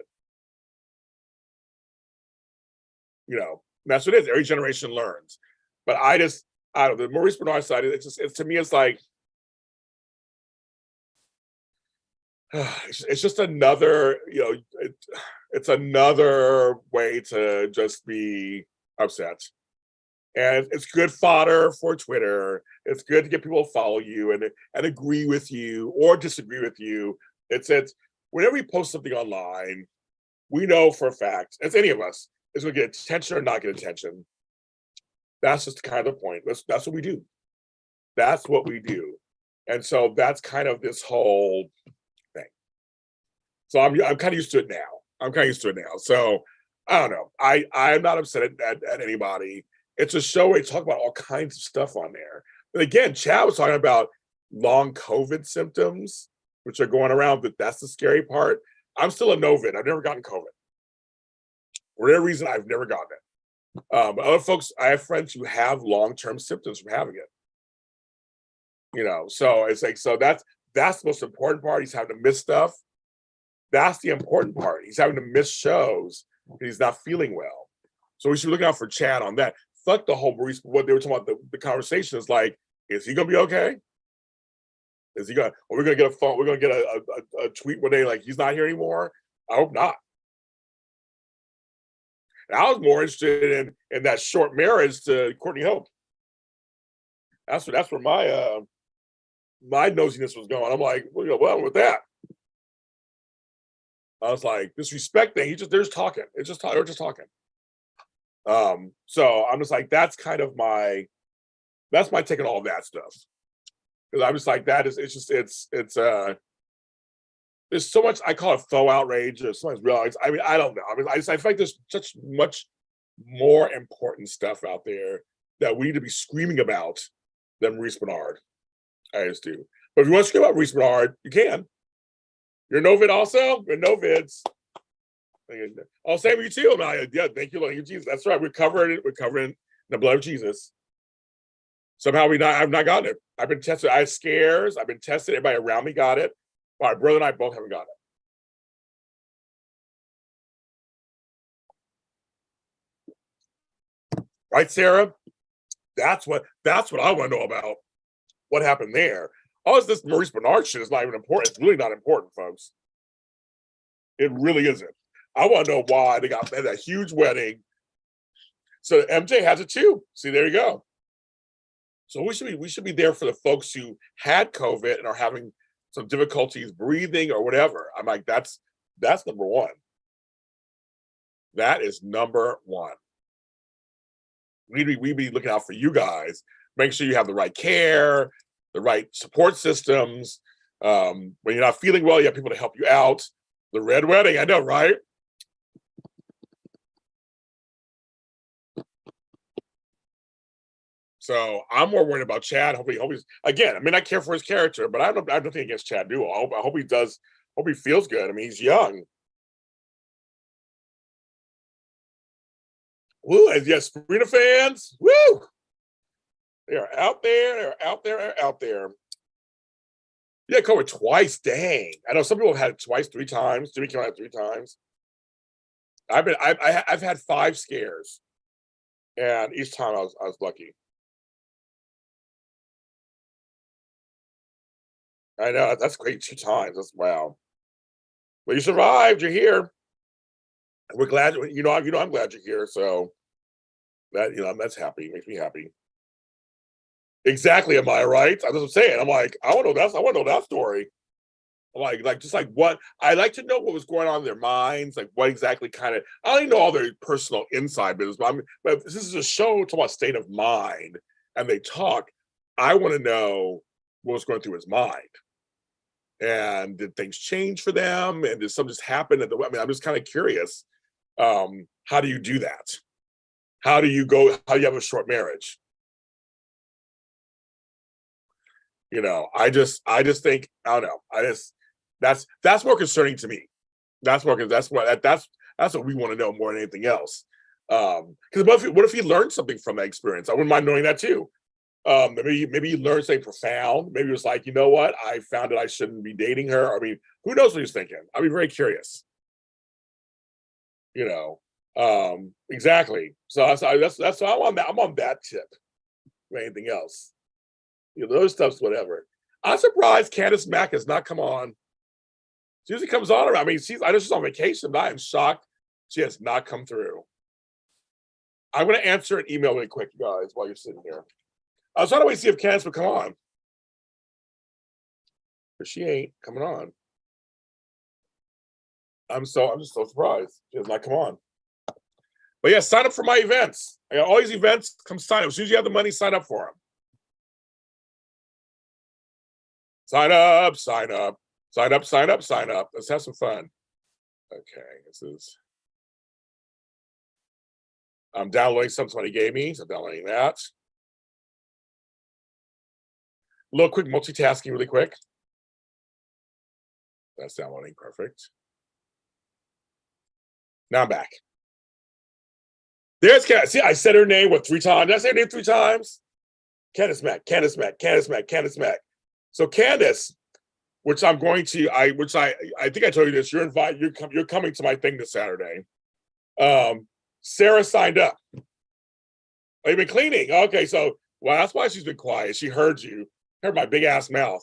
That's what it is. Every generation learns. But I don't know, the Maruice Bernard side, to me, it's like, it's just another, it's another way to just be upset. And it's good fodder for Twitter. It's good to get people to follow you and agree with you or disagree with you. It's whenever we post something online, we know for a fact, as any of us, is going to get attention or not get attention. That's just kind of the point. That's what we do. That's what we do. And so that's kind of this whole thing. So I'm kind of used to it now. So I don't know. I'm not upset at anybody. It's a show where you talk about all kinds of stuff on there. But again, Chad was talking about long COVID symptoms, which are going around, but that's the scary part. I'm still a no-vid. I've never gotten COVID. For whatever reason, I've never gotten it. But other folks, I have friends who have long-term symptoms from having it. So it's like, so that's the most important part. He's having to miss stuff. That's the important part. He's having to miss shows because he's not feeling well. So we should be looking out for Chad on that. Fuck the whole Maruice, what they were talking about, the conversation is like, is he gonna be okay? Is he gonna, or we're gonna get a phone, we're gonna get a tweet one day like he's not here anymore? I hope not. And I was more interested in that short marriage to Courtney Hope. That's where my nosiness was going. I'm like, well, with that. I was like, this respect thing, they're just talking. They're just talking. So I'm just like, that's kind of that's my take on all of that stuff. Because I'm just like, there's so much, I call it faux outrage, or sometimes real. I don't know. I feel like there's such much more important stuff out there that we need to be screaming about than Maruice Bernard. I just do. But if you want to scream about Maruice Bernard, you can. You're no-vid also? You're no-vids. Oh, same with you too. Yeah, thank you, Lord, Jesus. That's right. We're covering it. We're covering the blood of Jesus. Somehow I've not gotten it. I've been tested. I had scares. I've been tested. Everybody around me got it. My brother and I both haven't got it. Right, Sarah? That's what I want to know about. What happened there? All this Maruice Bernard shit is not even important. It's really not important, folks. It really isn't. I want to know why they had that huge wedding. So MJ has it too. See, there you go. So we should be there for the folks who had COVID and are having some difficulties breathing or whatever. I'm like, that's number one. That is number one. We be looking out for you guys. Make sure you have the right care, the right support systems. When you're not feeling well, you have people to help you out. The red wedding, I know, right? So I'm more worried about Chad. Hope he's again. I mean, I care for his character, but I have nothing against Chad Duell. I hope he does. Hope he feels good. I mean, he's young. Woo! And yes, Sabrina fans, woo! They are out there. They're out there. They're out there. Yeah, COVID twice. Dang! I know some people have had it twice, 3 times. Jimmy Kimmel had it 3 times. I've had 5 scares, and each time I was lucky. I know, that's great. 2 times. That's wow. Well, you survived. You're here. We're glad. I'm glad you're here. So that that's happy. Makes me happy. Exactly. Am I right? That's what I'm saying. I'm like, I want to know that. I want to know that story. I'm like just like what I like to know what was going on in their minds. Like what exactly kind of. I don't even know all their personal inside business, but this is a show talking about state of mind, and they talk. I want to know what was going through his mind. And did things change for them? And did something just happen at the? I mean, I'm just kind of curious. How do you do that? How do you have a short marriage? I just think I don't know. That's more concerning to me. That's what we want to know more than anything else. Because what if he learned something from that experience? I wouldn't mind knowing that too. Maybe you learned something profound. Maybe it was like, you know what? I found that I shouldn't be dating her. I mean, who knows what he's thinking? I'd be very curious. Exactly. So that's I'm on that tip. Anything else? Those stuff's whatever. I'm surprised Candace Mack has not come on. She usually comes on around. I mean, I know she's on vacation, but I am shocked she has not come through. I'm going to answer an email really quick, guys, while you're sitting here. I was trying to wait to see if Candace would come on. But she ain't coming on. I'm just so surprised. She has not come on. But yeah, sign up for my events. I got all these events. Come sign up. As soon as you have the money, sign up for them. Sign up, sign up, sign up, sign up, sign up. Let's have some fun. Okay, I'm downloading something somebody gave me, so I'm downloading that. A little quick multitasking really quick. That's downloading, perfect. Now I'm back. There's Candace. See, I said her name, 3 times? Did I say her name 3 times? Candace Mack, Candace Mack, Candace Mack, Candace Mack. So Candace, which I think I told you this, you're coming to my thing this Saturday. Sarah signed up. Oh, you've been cleaning. Okay, so that's why she's been quiet. She heard you. Heard my big ass mouth.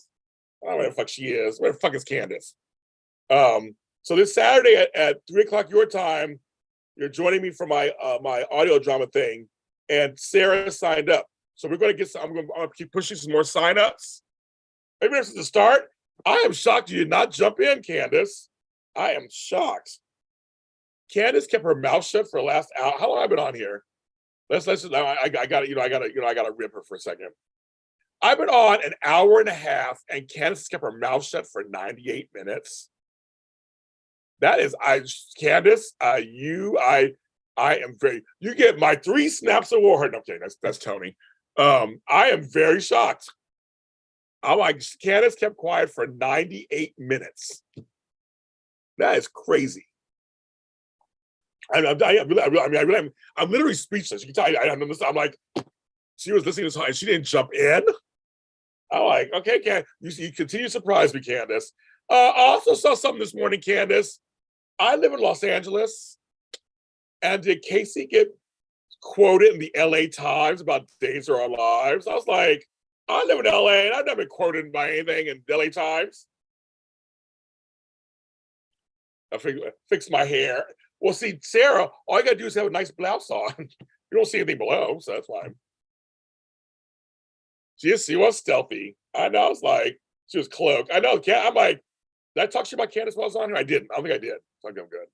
I don't know where the fuck she is. Where the fuck is Candace? So this Saturday at 3:00 your time, you're joining me for my my audio drama thing, and Sarah signed up. So we're going to get I'm going to keep pushing some more signups. Maybe this is the start. I am shocked you did not jump in, Candace. I am shocked. Candace kept her mouth shut for the last hour. How long have I been on here? Let's I gotta rip her for a second. I've been on an hour and a half, and Candace kept her mouth shut for 98 minutes. That is, Candace, you get my 3 snaps award. Okay, that's Tony. I am very shocked. I'm like, Candace kept quiet for 98 minutes. That is crazy. I'm literally speechless. You can tell I'm like, she was listening to this and she didn't jump in. I'm like, okay, you continue to surprise me, Candace. I also saw something this morning, Candace. I live in Los Angeles. And did Casey get quoted in the LA Times about Days of Our Lives. I was like, I live in LA and I've never been quoted by anything in LA Times. I fix my hair. Well, see, Sarah, all you gotta do is have a nice blouse on. You don't see anything below, so that's fine. She was stealthy. I know. I was like, she was cloaked. I know. I'm like, did I talk to you about Candace while I was on here? I didn't. I don't think I did. So I'm good.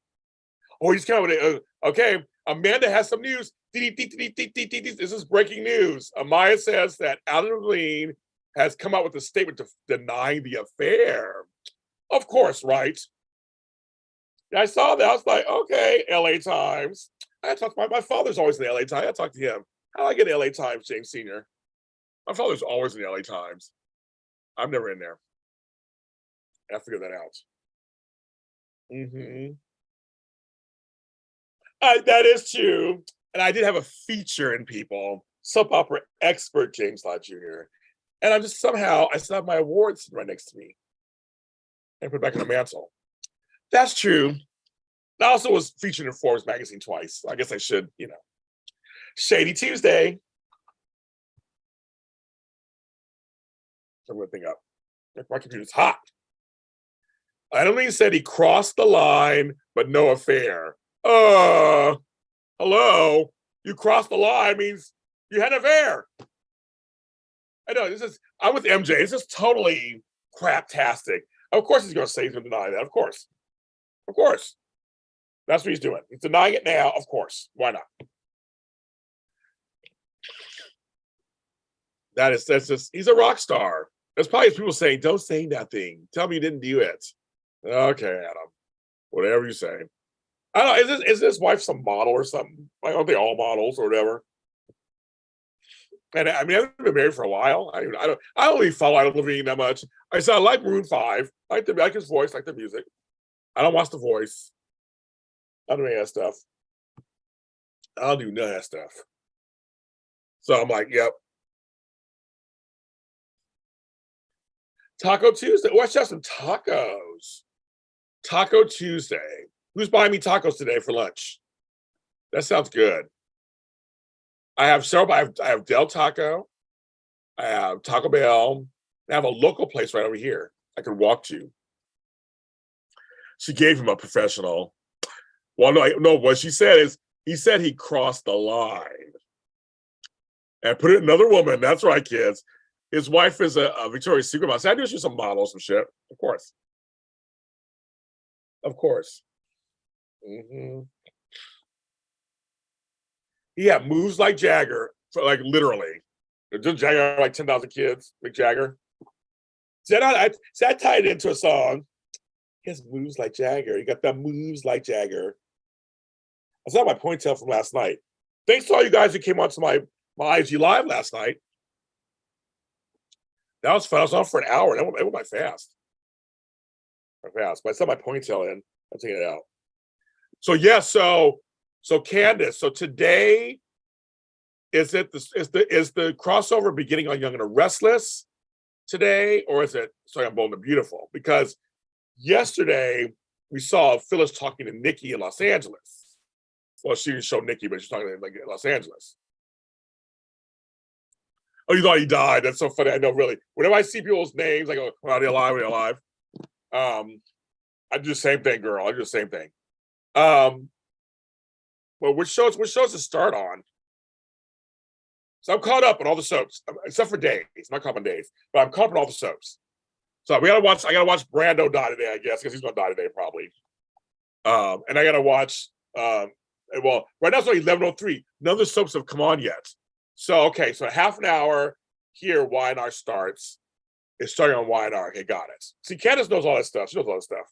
Oh, he's coming. Okay, Amanda has some news. This is breaking news. Amaya says that Levine has come out with a statement denying the affair. Of course, right? I saw that. I was like, okay, LA Times. I talked to my father's always in the LA Times. I talked to him. How do I get LA Times, James Sr.? My father's always in the LA Times. I'm never in there. I figured that out. That is true. And I did have a feature in People, soap opera expert James Lott Jr. And I'm just somehow, I still have my awards right next to me. And put it back in the mantle. That's true. I also was featured in Forbes magazine twice. So I guess I should, Shady Tuesday. Turn my thing up. My computer's hot. Levine said he crossed the line, but no affair. Hello? You crossed the line means you had an affair. I know, I'm with MJ. This is totally craptastic. Of course he's going to say he's going to deny that. Of course. That's what he's doing. He's denying it now. Of course. Why not? That's just, he's a rock star. There's probably people saying, don't say nothing. Tell me you didn't do it. Okay, Adam. Whatever you say. I don't know, is this wife some model or something? Like, aren't they all models or whatever? And I mean, I've been married for a while. I don't really follow Levine that much. I like Maroon 5. I like his voice, like the music. I don't watch The Voice. I don't do any of that stuff. I don't do none of that stuff. So I'm like, yep. Taco Tuesday. Let's have some tacos. Taco Tuesday. Who's buying me tacos today for lunch? That sounds good. I have several. I have Del Taco. I have Taco Bell. I have a local place right over here I can walk to. She gave him a professional. Well, no. What she said is, he said he crossed the line. And put it another woman. That's right, kids. His wife is a Victoria's Secret model. So I knew she was some model, some shit. Of course. He moves like Jagger, for like literally. Didn't Jagger have like 10,000 kids? Mick Jagger. I tied it into a song. He has moves like Jagger. He got the moves like Jagger. I saw my ponytail from last night. Thanks to all you guys who came onto my IG Live last night. That was fun. I was on for an hour. And it went by fast. But I saw my ponytail in. I'm taking it out. So yeah, so Candace. So today is the crossover beginning on Young and the Restless today, or is it Sorry I'm Bold and Beautiful? Because yesterday we saw Phyllis talking to Nikki in Los Angeles. Well, she didn't show Nikki, but she's talking to like in Los Angeles. Oh, you thought he died? That's so funny. I know, really. Whenever I see people's names, I go, "Oh, are they alive? Are they alive?" I do the same thing, girl. I do the same thing. Well, which shows to start on? So I'm caught up on all the soaps, except for Days. I'm not caught up on Days, but I'm caught up on all the soaps. So I gotta watch Brando die today, I guess, because he's gonna die today probably. And I gotta watch. Well, right now it's only 11:03. None of the soaps have come on yet. So okay, so half an hour here. YNR starts. It's starting on YNR. Okay, got it. See, Candace knows all that stuff. She knows all that stuff.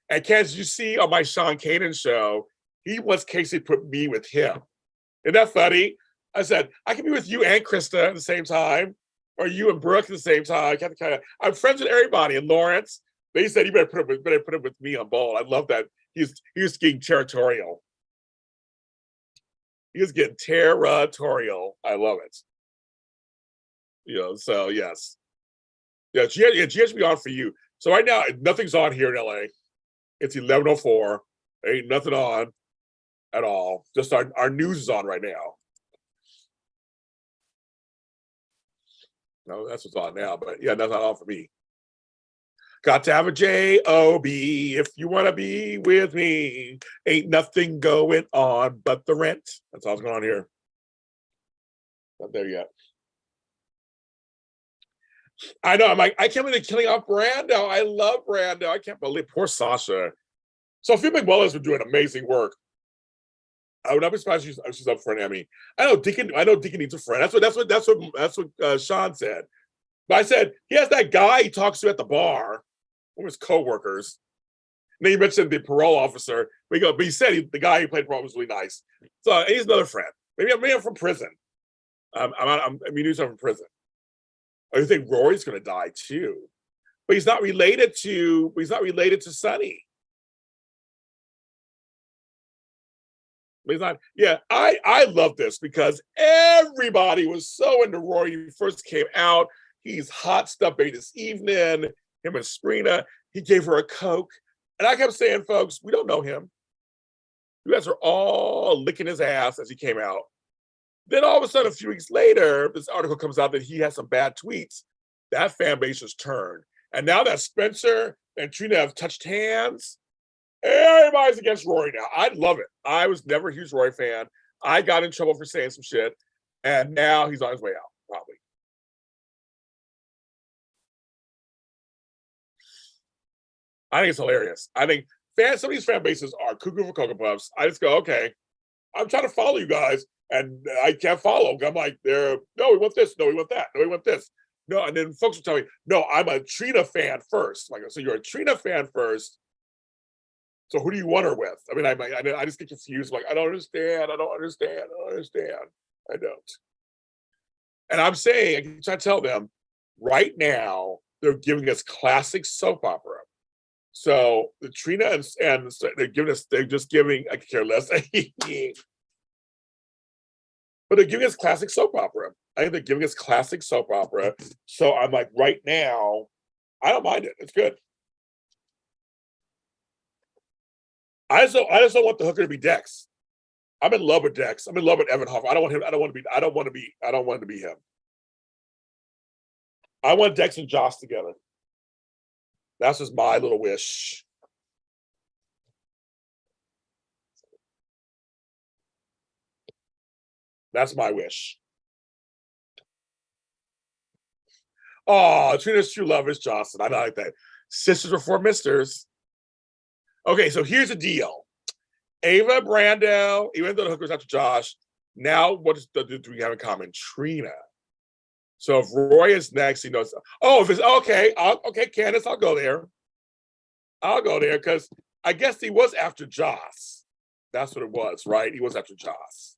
And Candace, you see on my Sean Kanan show, he wants Casey to put me with him. Isn't that funny? I said, I can be with you and Krista at the same time, or you and Brooke at the same time. I'm friends with everybody. And Lawrence, they said, you better put him with me on Bold. I love that. He was getting territorial. He was getting territorial. I love it. So yes. Yeah, GH be on for you. So right now, nothing's on here in LA. It's 11:04. Ain't nothing on. at all. Just our news is on right now. No, that's what's on now, but yeah, that's not on for me. Got to have a J-O-B if you want to be with me. Ain't nothing going on but the rent. That's all that's going on here. Not there yet. I know. I'm like, I can't believe they're killing off Brando. I love Brando. I can't believe poor Sasha. Sophia McWillis been doing amazing work. I would not be surprised she's up for an Emmy. I know Deacon needs a friend. That's what Sean said. But I said he has that guy he talks to at the bar, one of his coworkers. And then you mentioned the parole officer. But he said the guy he played parole was really nice. So he's another friend. Maybe I'm from prison. He's from prison. I think Rory's going to die too, but he's not related to Sonny. He's not. Yeah, I love this because everybody was so into Rory when he first came out. He's hot stuff made this evening. Him and Sprina. He gave her a Coke, and I kept saying, folks, we don't know him. You guys are all licking his ass as he came out. Then all of a sudden, a few weeks later, this article comes out that he has some bad tweets. That fan base has turned. And now that Spencer and Trina have touched hands, everybody's against Rory now. I love it. I was never a huge Rory fan. I got in trouble for saying some shit. And now he's on his way out, probably. I think it's hilarious. I think some of these fan bases are cuckoo for Cocoa Puffs. I just go, okay, I'm trying to follow you guys. And I can't follow. I'm like, no, we want this. No, we want that. No, we want this. No, and then folks will tell me, no, I'm a Trina fan first. Like, so you're a Trina fan first. So who do you want her with? I mean, I just get confused. Like, I don't understand. I don't. And I'm saying, I can try to tell them, right now, they're giving us classic soap opera. So the Trina and they're just giving, I could care less. But they're giving us classic soap opera. I think they're giving us classic soap opera. So I'm like, right now, I don't mind it. It's good. I just don't want the hooker to be Dex. I'm in love with Dex. I'm in love with Evan Hoffer. I don't want him to be him. I want Dex and Joss together. That's just my little wish. That's my wish. Oh, Trina's true love is Jocelyn. I like that. Sisters before misters. Okay, so here's the deal. Ava, Brando, even though the hooker's after Josh, now what do we have in common? Trina. So if Roy is next, he knows. Oh, if it's okay, Candace, I'll go there. Because I guess he was after Joss. That's what it was, right? He was after Joss.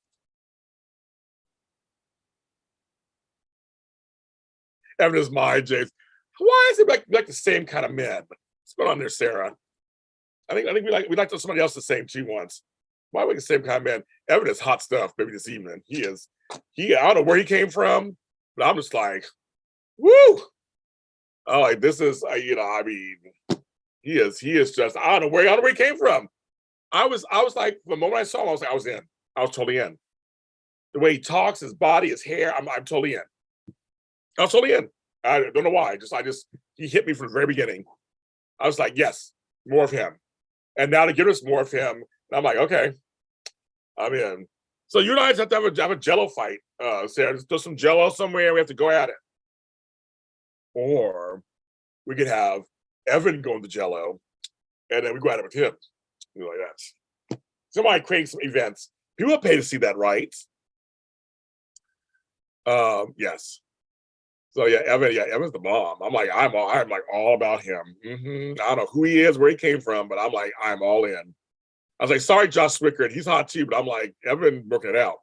Evan is my James. Why is it like the same kind of men? What's going on there, Sarah? I think we like somebody else the same too once. Why are we the same kind of man? Evan is hot stuff, maybe this evening. I don't know where he came from, but I'm just like, woo! Oh, like this is, he is just, I don't know where he came from. I was like, the moment I saw him, I was in. I was totally in. The way he talks, his body, his hair, I'm totally in. I was totally in. I don't know why. He hit me from the very beginning. I was like, yes, more of him. And now to give us more of him, I'm like, okay, I'm in. So you and I just have to have a Jello fight, Sarah. There's some Jello somewhere. We have to go at it. Or we could have Evan go into Jello, and then we go at it with him. Like that. Somebody creating some events. People pay to see that, right? Yes. So Evan's the bomb. I'm like all about him. I don't know who he is, where he came from, but I'm all in. I was like, sorry, Josh Swickard, he's hot too, but I'm like, Evan working it out.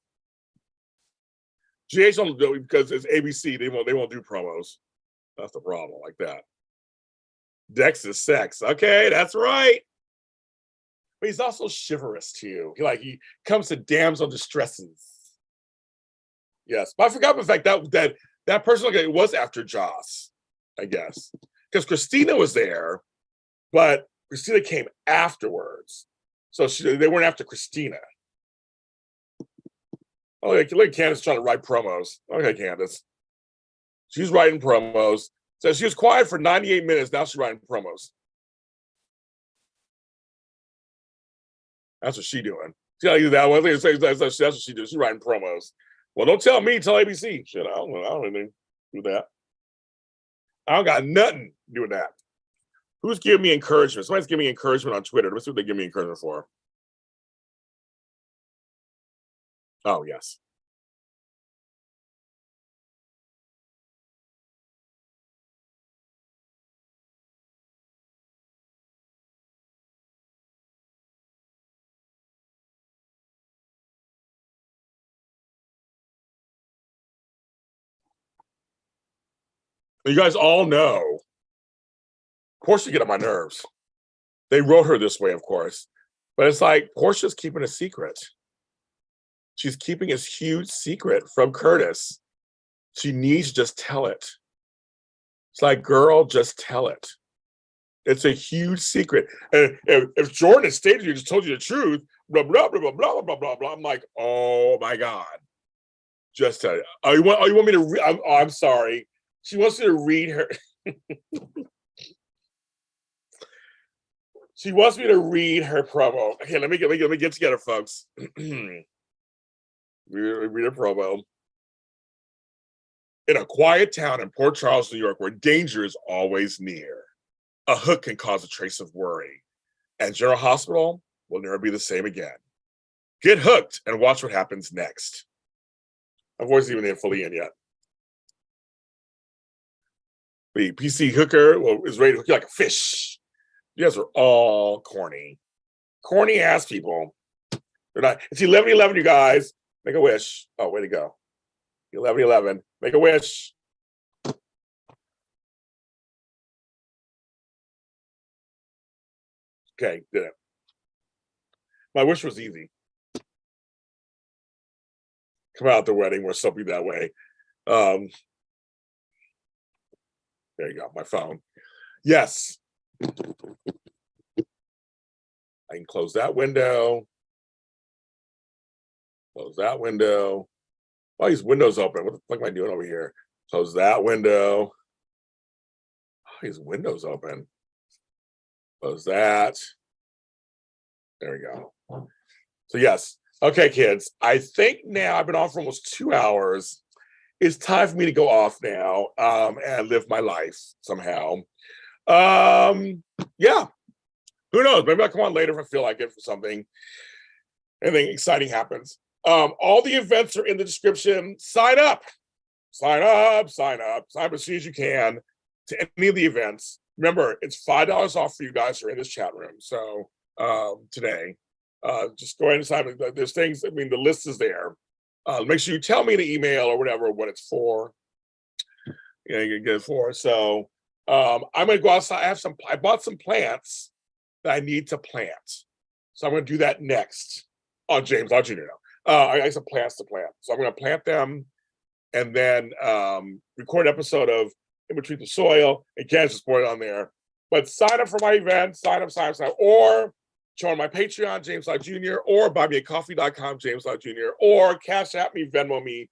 GH don't do it because it's ABC. They won't do promos. That's the problem, like that. Dex is sex. Okay, that's right. But he's also chivalrous too. He comes to damsel distresses. Yes, but I forgot the fact that person it was after Joss, I guess, because Christina was there, but Christina came afterwards, so they weren't after Christina. Oh, look, Candace trying to write promos. Okay, Candace. She's writing promos. So she was quiet for 98 minutes. Now she's writing promos. That's what she's doing. See how you do that one? That's what she does. She's writing promos. Well, don't tell me. Tell ABC. Shit, I don't really do that. I don't got nothing to do with that. Who's giving me encouragement? Somebody's giving me encouragement on Twitter. Let's see what they give me encouragement for. Oh, yes. You guys all know. Portia get on my nerves. They wrote her this way, of course. But it's like Portia's keeping a secret. She's keeping this huge secret from Curtis. She needs to just tell it. It's like, girl, just tell it. It's a huge secret. And if Jordan had stayed here, just told you the truth, blah, blah, blah, blah, blah, blah, blah, blah. I'm like, oh my God. Just tell you. Oh, you want me to I'm sorry. She wants me to read her. She wants me to read her promo. Okay, let me get together, folks. read a promo. In a quiet town in Port Charles, New York, where danger is always near, a hook can cause a trace of worry, and General Hospital will never be the same again. Get hooked and watch what happens next. My voice isn't even fully in yet. The PC hooker is ready to hook you like a fish. You guys are all corny. Corny ass people. They're not. It's 11:11, you guys. Make a wish. Oh, way to go. 11:11. Make a wish. Okay, did it. My wish was easy. Come out the wedding or something that way. There you go, my phone. Yes. I can close that window. Close that window. Why these windows open? What the fuck am I doing over here? Close that window. Oh, these windows open. Close that. There we go. So yes. Okay, kids. I think now I've been on for almost 2 hours. It's time for me to go off now and live my life somehow. Yeah. Who knows? Maybe I'll come on later if I feel like it for something. Anything exciting happens. All the events are in the description. Sign up. Sign up. Sign up. Sign up as soon as you can to any of the events. Remember, it's $5 off for you guys who are in this chat room. So today, just go ahead and sign up. There's things, I mean, the list is there. Make sure you tell me in the email or whatever what it's for. You can get it for. So I'm gonna go outside. I bought some plants that I need to plant. So I'm gonna do that next. Oh, James, I'll you know. I got some plants to plant. So I'm gonna plant them and then record an episode of In Between the Soil and Kansas put it on there. But sign up for my event, sign up, or join my Patreon, James Lott Jr., or buymeacoffee.com, James Lott Jr., or CashAPP me, Venmo me.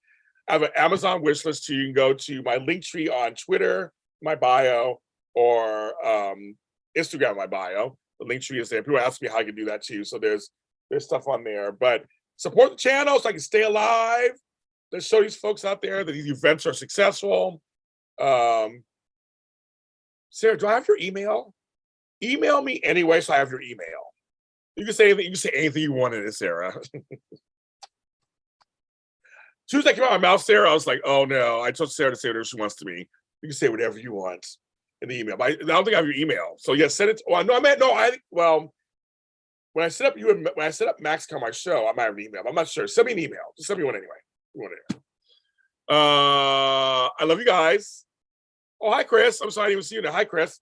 I have an Amazon wish list too. You can go to my link tree on Twitter, my bio, or Instagram, my bio. The link tree is there. People ask me how I can do that too. So there's stuff on there. But support the channel so I can stay alive. Let's show these folks out there that these events are successful. Sarah, do I have your email? Email me anyway so I have your email. You can say anything. You can say anything you want in it, Sarah. As soon as I came out of my mouth, Sarah, I was like, "Oh no!" I told Sarah to say whatever she wants to me. You can say whatever you want in the email. But I don't think I have your email. So yeah, send it. Well, no, I meant no. When I set up Max on my show, I might have an email. I'm not sure. Send me an email. Just send me one anyway. I love you guys. Oh, hi, Chris. I'm sorry I didn't even see you now. Hi, Chris.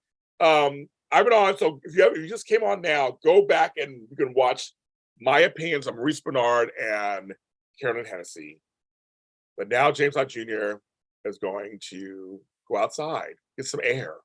I've been on, so if you just came on now, go back and you can watch my opinions on Maruice Bernard and Carolyn Hennsey. But now James Lott Jr. is going to go outside, get some air.